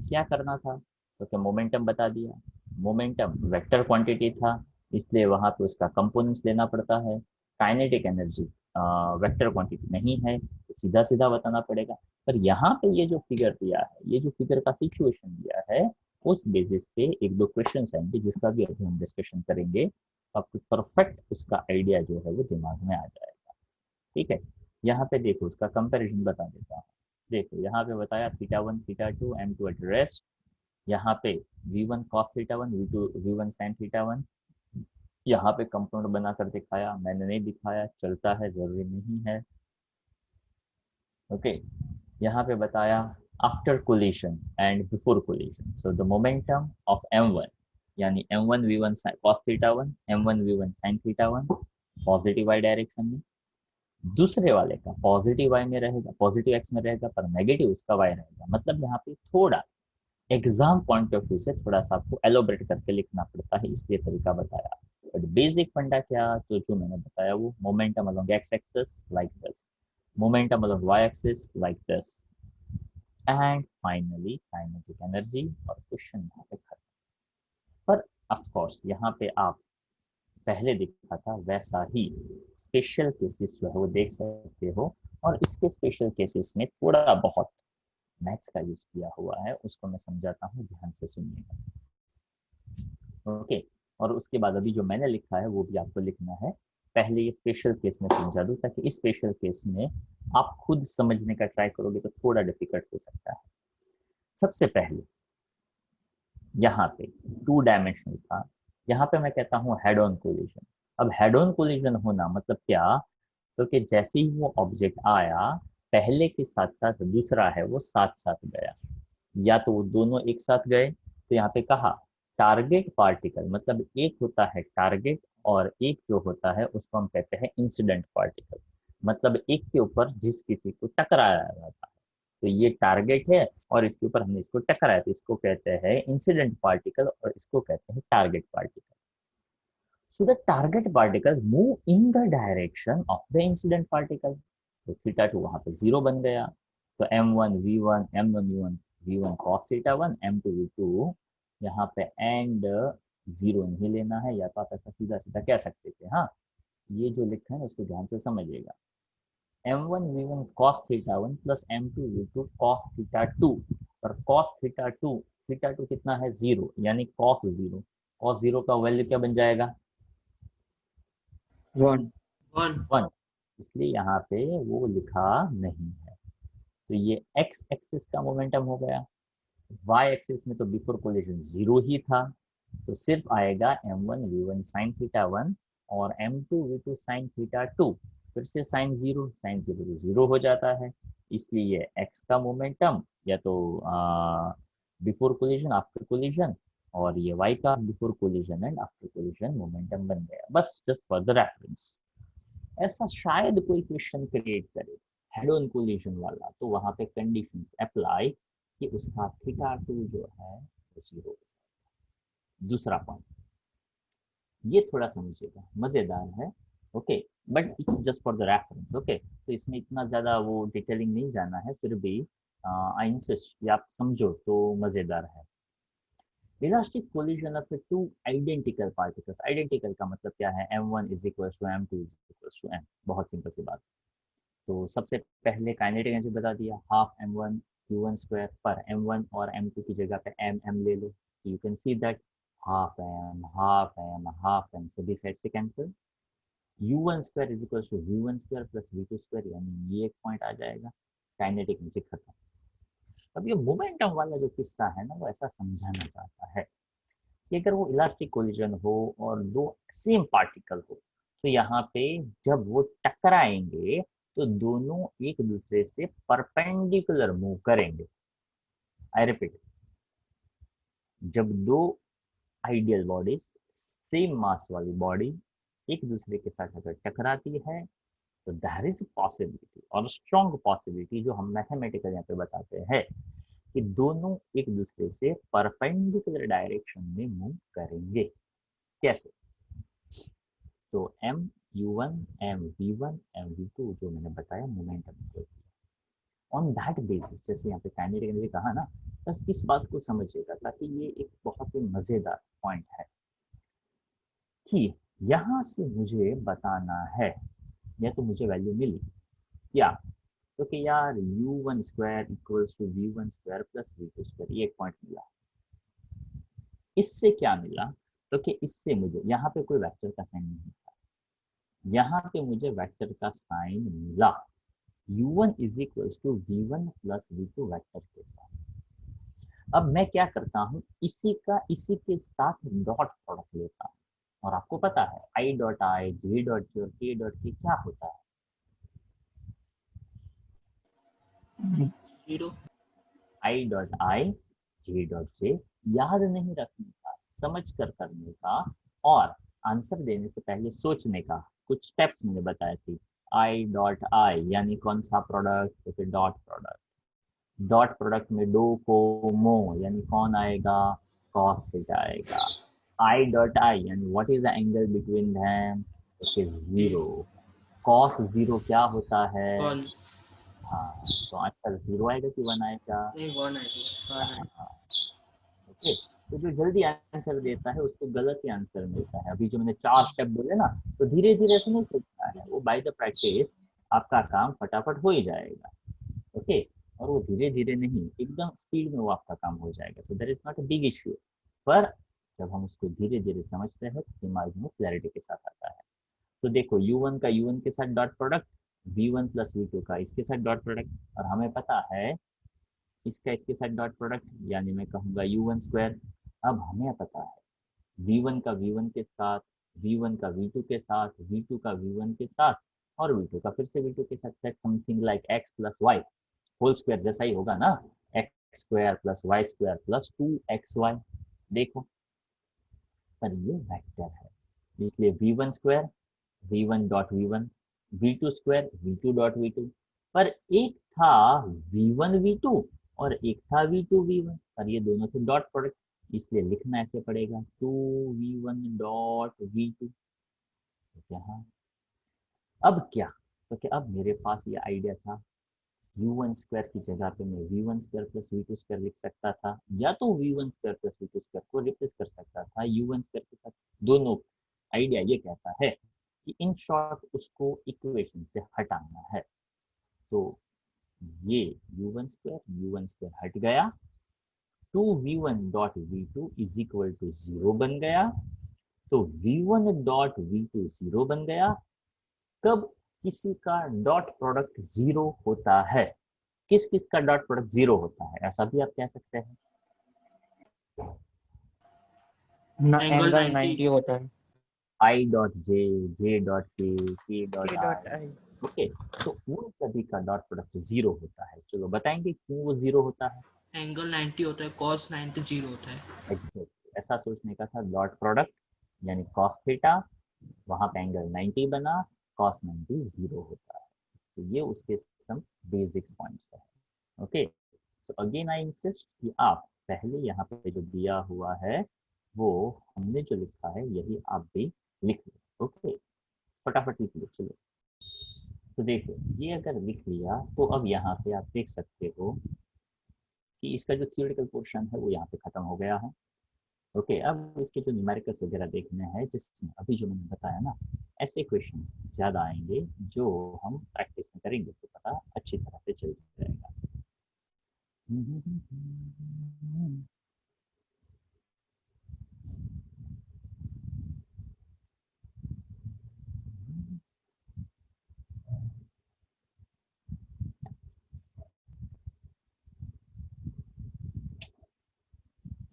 क्या करना था, तो क्या मोमेंटम बता दिया, मोमेंटम वेक्टर क्वांटिटी था इसलिए वहां पे उसका कंपोनेंट्स लेना पड़ता है। काइनेटिक एनर्जी वेक्टर क्वांटिटी नहीं है तो सीधा सीधा बताना पड़ेगा। पर यहाँ पे ये जो फिगर दिया है, ये जो फिगर का सिचुएशन दिया है, उस बेसिस पे एक दो क्वेश्चन आएंगे जिसका भी अभी हम डिस्कशन करेंगे, तो आपको परफेक्ट उसका आइडिया जो है वो दिमाग में आ जाएगा। ठीक है, यहाँ पे देखो उसका कंपैरिजन बता देता हूँ। देखो यहाँ पे बताया θ1 θ2 m2 एट रेस्ट, यहाँ पे v1 cos θ1 v2 v1 sin θ1। यहाँ पे कंपाउंड बनाकर दिखाया, मैंने नहीं दिखाया, चलता है, जरूरी नहीं है। ओके, यहाँ पे बताया after collision and before collision, so the momentum of m1 यानी m1 v1 cos θ1 m1 v1 sin θ1 positive y direction में, दूसरे वाले का पॉजिटिव y में रहेगा, पॉजिटिव x में रहेगा, पर नेगेटिव उसका y रहेगा। मतलब यहाँ पे थोड़ा एग्जाम पॉइंट ऑफ व्यू से थोड़ा सा आपको एलोबरेट करके लिखना पड़ता है, इसलिए तरीका बताया। बट बेसिक फंडा क्या, तो जो मैंने बताया वो momentum along X axis like this, momentum along Y axis like this, and finally kinetic energy, और क्वेश्चन यहाँ पे खत्म। पर ऑफ कोर्स यहाँ पे आप पहले दिखा था वैसा ही स्पेशल केसेस जो है वो देख सकते हो, और इसके स्पेशल केसेस में थोड़ा बहुत मैथ्स का यूज किया हुआ है, उसको मैं समझाता हूँ, ध्यान से सुनिएगा। ओके, और उसके बाद अभी जो मैंने लिखा है वो भी आपको लिखना है। पहले ये स्पेशल केस में समझा दूं, ताकि इस स्पेशल केस में आप खुद समझने का ट्राई करोगे तो थोड़ा डिफिकल्ट हो सकता है। सबसे पहले यहाँ पे 2 डायमेंशनल था, यहाँ पे मैं कहता हूँ हेड ऑन कोलिजन। अब हेड ऑन कोलिजन होना मतलब क्या, तो कि जैसे ही वो ऑब्जेक्ट आया, पहले के साथ साथ दूसरा है वो साथ साथ गया, या तो वो दोनों एक साथ गए। तो यहाँ पे कहा टारगेट पार्टिकल, मतलब एक होता है टारगेट और एक जो होता है उसको हम कहते हैं इंसिडेंट पार्टिकल। मतलब एक के ऊपर जिस किसी को टकराया जाता है, तो ये टारगेट है और इसके ऊपर हमने इसको टकराया, तो इसको कहते हैं इंसिडेंट पार्टिकल और इसको कहते हैं target particle. So the target particles move in the direction of the incident particle. तो थीटा टू वहां पे 0 बन गया, तो m1 v1 m1 v1 v1 cos θ1 m2 v2, यहाँ पे एंड 0 नहीं लेना है, या तो आप ऐसा सीधा सीधा कह सकते थे। हाँ, ये जो लिखा है ना उसको ध्यान से समझिएगा, m1 v1 cos θ1 plus m2 v2 cos θ2, और cos θ2 कितना है 0, यानी cos 0 का वैल्यू क्या बन जाएगा 1 1, इसलिए यहाँ पे वो लिखा नहीं है। तो ये एक्स एक्सिस का मोमेंटम हो गया, वाई एक्सिस में तो बिफोर कोलिजन 0 ही था, तो सिर्फ आएगा m1 v1 sin θ1 और m2 v2 sin θ2, फिर से sin 0 तो 0 हो जाता है, इसलिए ये x का मोमेंटम या तो बिफोर कोलिजन आफ्टर कोलिजन, और ये y का before collision and after collision momentum बन गया। बस जस्ट फॉर द रेफरेंस, ऐसा शायद कोई क्वेश्चन क्रिएट करे हेड ऑन कोलिजन वाला, तो वहां पे कंडीशंस अप्लाई कि उसका θ2 जो है वो 0। दूसरा पॉइंट ये थोड़ा समझिएगा, मजेदार है। Okay, but it's just for the reference. Okay, तो इसमें इतना ज्यादा वो डिटेलिंग नहीं जाना है, फिर भी आई इंसिस्ट कि आप समझो तो मजेदार है। Elastic collision of two identical particles, identical का मतलब क्या है, m1 is equal to m2 is equal to m, बहुत सिंपल सी बात। तो सबसे पहले काइनेटिक एनर्जी बता दिया, हाफ m1 q1 स्क्वायर, पर m1 और m2 की जगह पे m ले लो, you can see that half m सभी साइड से cancel, u1 square is equal to v1 square plus v2 square, यानी ये एक पॉइंट आ जाएगा, काइनेटिक एनर्जी खत्म। अब ये मोमेंटम वाला जो किस्सा है ना, वो ऐसा समझाना चाहता है कि अगर वो इलास्टिक कोलिजन हो और दो सेम पार्टिकल हो, तो यहाँ पे जब वो टकराएंगे तो दोनों एक दूसरे से परपेंडिकुलर मूव करेंगे। आई रिपीट, जब दो आइडियल बॉडीज सेम मास वाली बॉडी एक दूसरे के साथ अगर टकराती है, तो देयर इज पॉसिबिलिटी और स्ट्रॉन्ग पॉसिबिलिटी जो हम मैथमेटिकल यहाँ पे बताते हैं कि दोनों एक दूसरे से परपेंडिकुलर डायरेक्शन में मूव करेंगे। कैसे, तो m u1 m v1 m v2 जो मैंने बताया मोमेंटम, ऑन दैट बेसिस, जैसे यहाँ पे काइनेटिक एनर्जी कहा ना, बस इस बात को समझिएगा, ताकि ये एक बहुत ही मजेदार पॉइंट है कि यहाँ से मुझे बताना है या तो मुझे वैल्यू मिली क्या, तो कि यार u1 square equals to v1 square plus v2 square, ये एक पॉइंट मिला। इससे क्या मिला, तो कि इससे मुझे यहाँ पे कोई वेक्टर का साइन नहीं था, यहाँ पे मुझे वेक्टर का साइन मिला u1 is equals to v1 plus v2 vector के साथ। अब मैं क्या करता हूँ, इसी के साथ डॉट प्रोडक्ट लेता हूँ, और आपको पता है I dot I, J dot J और के डॉट के क्या होता है, zero. I dot I, J dot J, याद नहीं रखने का, समझ कर करने का, और आंसर देने से पहले सोचने का। कुछ स्टेप्स मैंने बताए थे। आई डॉट आई यानी कौन सा प्रोडक्ट, तो फिर डॉट प्रोडक्ट, डॉट प्रोडक्ट में डो को मो यानी कौन आएगा, कॉस थीटा आएगा। आई डॉट आई यानी what is the angle between them, okay zero. Cos zero क्या होता है, 1 हाँ, तो आंसर जीरो आएगा कि वन आएगा, नहीं 1 आएगा। 1 हाँ, ओके। तो जो जल्दी आंसर देता है उसको गलत ही आंसर मिलता है। अभी जो मैंने 4 स्टेप बोले ना, तो धीरे धीरे ऐसे नहीं सोचना है, वो बाय द प्रैक्टिस आपका काम फटाफट हो ही जाएगा, ओके। और वो धीरे धीरे नहीं, एकदम स्पीड में वो आपका काम हो जाएगा, सो that is not a big issue. पर जब हम उसको धीरे धीरे समझते हैं तो दिमाग में क्लैरिटी के साथ आता है। तो देखो u1 का u1 के साथ dot product, v1 plus v2 का इसके साथ डॉट प्रोडक्ट, और हमें पता है इसका इसके साथ डॉट प्रोडक्ट यानी मैं कहूँगा u1 स्क्वायर। अब हमें पता है v1 का v1 के साथ, v1 का v2 के साथ, v2 का v1 के साथ, और v2 का फिर से v2 के साथ, that something like x plus Y whole square जैसा ही होगा ना, X square plus Y square plus 2xy। देखो, पर ये वेक्टर है, इसलिए v1 square v1 dot v1, v2 square v2 dot v2। पर एक था v1 v2 और एक था v2 v1, पर ये दोनों थे डॉट प्रोडक्ट, इसलिए लिखना ऐसे पड़ेगा 2v1 डॉट v2। हाँ, अब क्या, तो क्या अब मेरे पास ये आइडिया था, u1 स्क्वायर की जगह पे मैं v1 square plus v2 square लिख सकता था, या तो v1 square plus v2 square को रिप्लेस कर सकता था u1 स्क्वायर के साथ। दोनों आइडिया ये कहता है कि इन शॉर्ट उसको इक्वेशन से हटाना है। तो ये u1 स्क्वायर हट गया, 2v1 dot v2 is equal to 0 बन गया, तो v1 डॉट v2 0 बन गया। कब किसी का डॉट प्रोडक्ट 0 होता है, किस किस का डॉट प्रोडक्ट 0 होता है, ऐसा भी आप कह सकते हैं। एंगल एंगल 90 90 होता है। I dot J, J dot K dot K dot I, I. Okay. तो उन सभी का डॉट प्रोडक्ट 0 होता है। चलो बताएंगे क्यों वो 0 होता है। एंगल 90 होता है, cos 90 0 होता है। एग्जैक्ट ऐसा सोचने का था, डॉट प्रोडक्ट यानी कॉस थीटा, वहां पे एंगल 90 बना, कॉस 90 0 होता है। तो ये उसके सम बेसिक्स पॉइंट्स है, okay. So again I insist कि आप पहले यहाँ पे जो दिया हुआ है वो हमने जो लिखा है यही आप भी लिख लो, ओके। फटाफट लिख लो, चलो। तो देखो, ये अगर लिख लिया तो अब यहाँ पे आप देख सकते हो कि इसका जो थियोरेटिकल पोर्शन है वो यहाँ पे खत्म हो गया है, ओके। अब इसके जो न्यूमेरिकल्स वगैरह देखने हैं, जिसमें अभी जो मैंने बताया ना, ऐसे क्वेश्चन ज्यादा आएंगे जो हम प्रैक्टिस में करेंगे तो पता अच्छी तरह से चल जाएगा।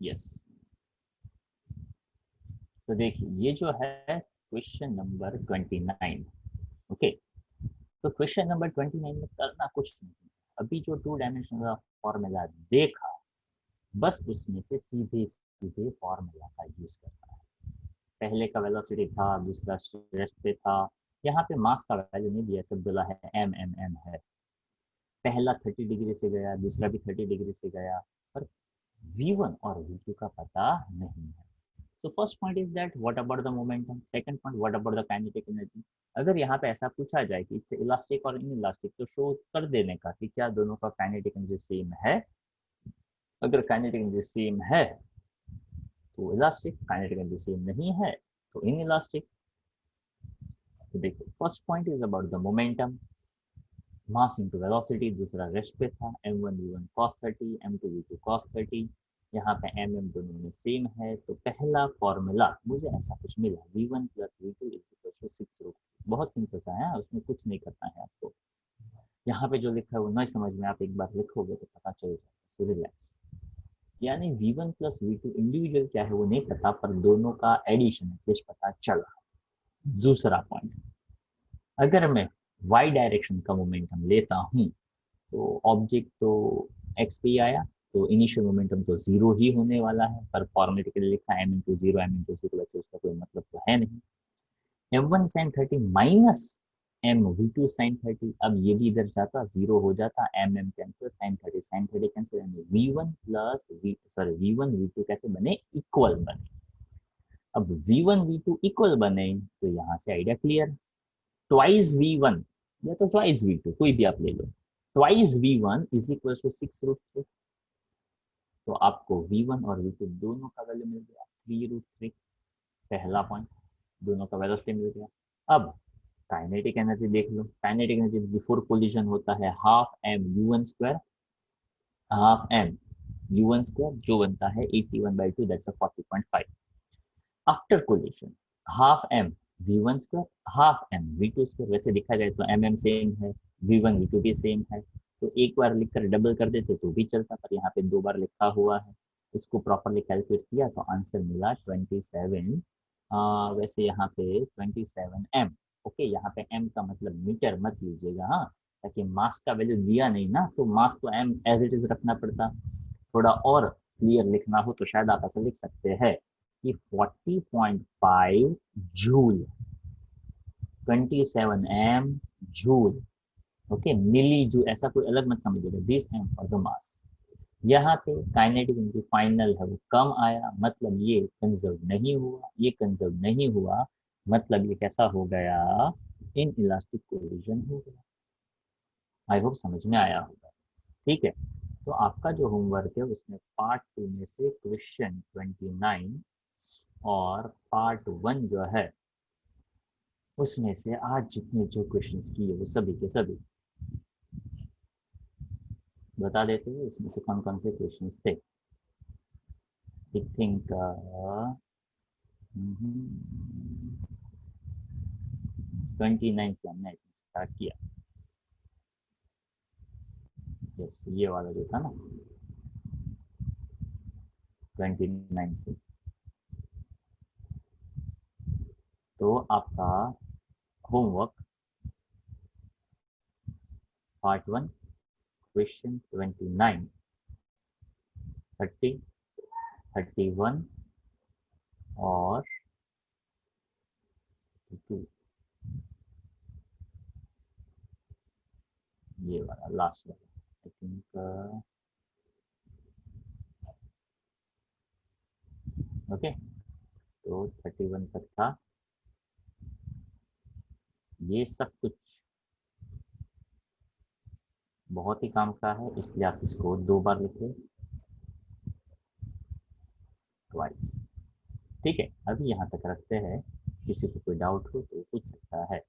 यस, तो देखिए ये जो है क्वेश्चन नंबर 29, ओके। तो क्वेश्चन नंबर 29 में करना कुछ नहीं, अभी जो 2 डायमेंशनल फॉर्मूला देखा, बस उसमें से सीधे सीधे फॉर्मूला का यूज करना है। पहले का वेलोसिटी था, दूसरा रेस्ट पे था, यहाँ पे मास का वैल्यू नहीं दिया, सब बोला है m है। पहला 30 डिग्री से गया, दूसरा भी 30 डिग्री से गया, पर v1 और v2 का पता नहीं है। So first point is that what about the momentum? Second point, what about the kinetic energy? अगर यहाँ पे ऐसा पूछा जाए कि इससे इलास्टिक और इन इलास्टिक, तो शो कर देने का कि क्या दोनों का काइनेटिक एनर्जी सेम है। अगर काइनेटिक एनर्जी सेम है तो इलास्टिक, काइनेटिक एनर्जी सेम नहीं है तो इन इलास्टिक। तो देखो first point is about the momentum, mass into velocity, दूसरा रेस्ट पे था m1 v1 cos 30 m2 v2 cos 30, यहाँ पे mm दोनों में सेम है। तो पहला फॉर्मूला मुझे ऐसा कुछ मिला, v1 plus v2 is equal to 6√3। बहुत सिंपल सा है, उसमें कुछ नहीं करना है आपको। यहाँ पे जो लिखा है वो नहीं समझ में, आप एक बार लिखोगे तो पता चल जाएगा। सो रिलैक्स, यानी v1 प्लस v2 इंडिविजुअल क्या है वो नहीं पता, पर दोनों का एडिशन एटलीस्ट पता चला। दूसरा पॉइंट, अगर मैं y डायरेक्शन का मोमेंटम लेता हूँ तो ऑब्जेक्ट तो x पे ही आया, तो इनिशियल मोमेंटम तो 0 ही होने वाला है, पर फॉर्मूले के लिए लिखा है m इंटू जीरो, वैसे उसका कोई मतलब तो है नहीं। m1 sin 30 minus m v2 sin 30, अब ये भी इधर जाता 0 हो जाता, m कैंसिल, sin 30 कैंसिल, यानी v1 प्लस v1 v2 कैसे बने, इक्वल बने। अब v1 v2 इक्वल बने तो यहाँ से आइडिया क्लियर, ट्वाइस v1 या तो ट्वाइस v2 कोई भी आप ले लो, twice v1 is equal to 6√3। तो आपको v1 और v2 दोनों का वैल्यू मिल गया 3√3। पहला पॉइंट, दोनों का वेलोसिटी मिल गया। अब काइनेटिक एनर्जी देख लो, काइनेटिक एनर्जी बिफोर कोलिजन होता है half m u1 square, half m u1 square जो बनता है 81/2, that's 40.5। After collision half m v1 square, half m v2 square. वैसे देखा जाए तो mm सेम है, v1 v2 भी सेम है, तो एक बार लिखकर डबल कर देते तो भी चलता, पर यहाँ पे 2 बार लिखा हुआ है। इसको प्रॉपरली कैलकुलेट किया तो आंसर मिला 27। वैसे यहाँ पे 27 m। ओके, यहाँ पे m का मतलब मीटर मत लीजिएगा, हाँ, ताकि मास का वैल्यू दिया नहीं ना, तो मास तो m एज इट इज रखना पड़ता। थोड़ा और क्लियर लिखना हो तो शायद आप ऐसा लिख सकते हैं कि 40.5 joule, 27 m joule. Okay, milli joule ऐसा कोई अलग मत समझिएगा, this m for the mass. यहाँ पे काइनेटिक एनर्जी फाइनल है वो कम आया, मतलब ये कंजर्व नहीं हुआ, ये कंजर्व नहीं हुआ, मतलब ये कैसा हो गया, इन इलास्टिक कोलिजन हो गया। आई होप समझ में आया होगा। ठीक है, तो आपका जो होमवर्क है उसमें पार्ट 2 में से क्वेश्चन 29 और पार्ट 1 जो है उसमें से आज जितने जो क्वेश्चंस किए वो सभी के सभी बता देते हैं इसमें से कौन कौन से क्वेश्चंस थे। आई थिंक 29 से हमने स्टार्ट किया। यस, ये वाला जो था ना 29 से, तो आपका होमवर्क पार्ट 1 क्वेश्चन 29, 30, 31 और 2, ये वाला लास्ट वाला आई थिंक। ओके, तो 31 तक था। ये सब कुछ बहुत ही काम का है, इसलिए आप इसको 2 बार लिखे, ट्वाइस। ठीक है, अभी यहाँ तक रखते हैं, किसी को कोई डाउट हो तो पूछ सकता है।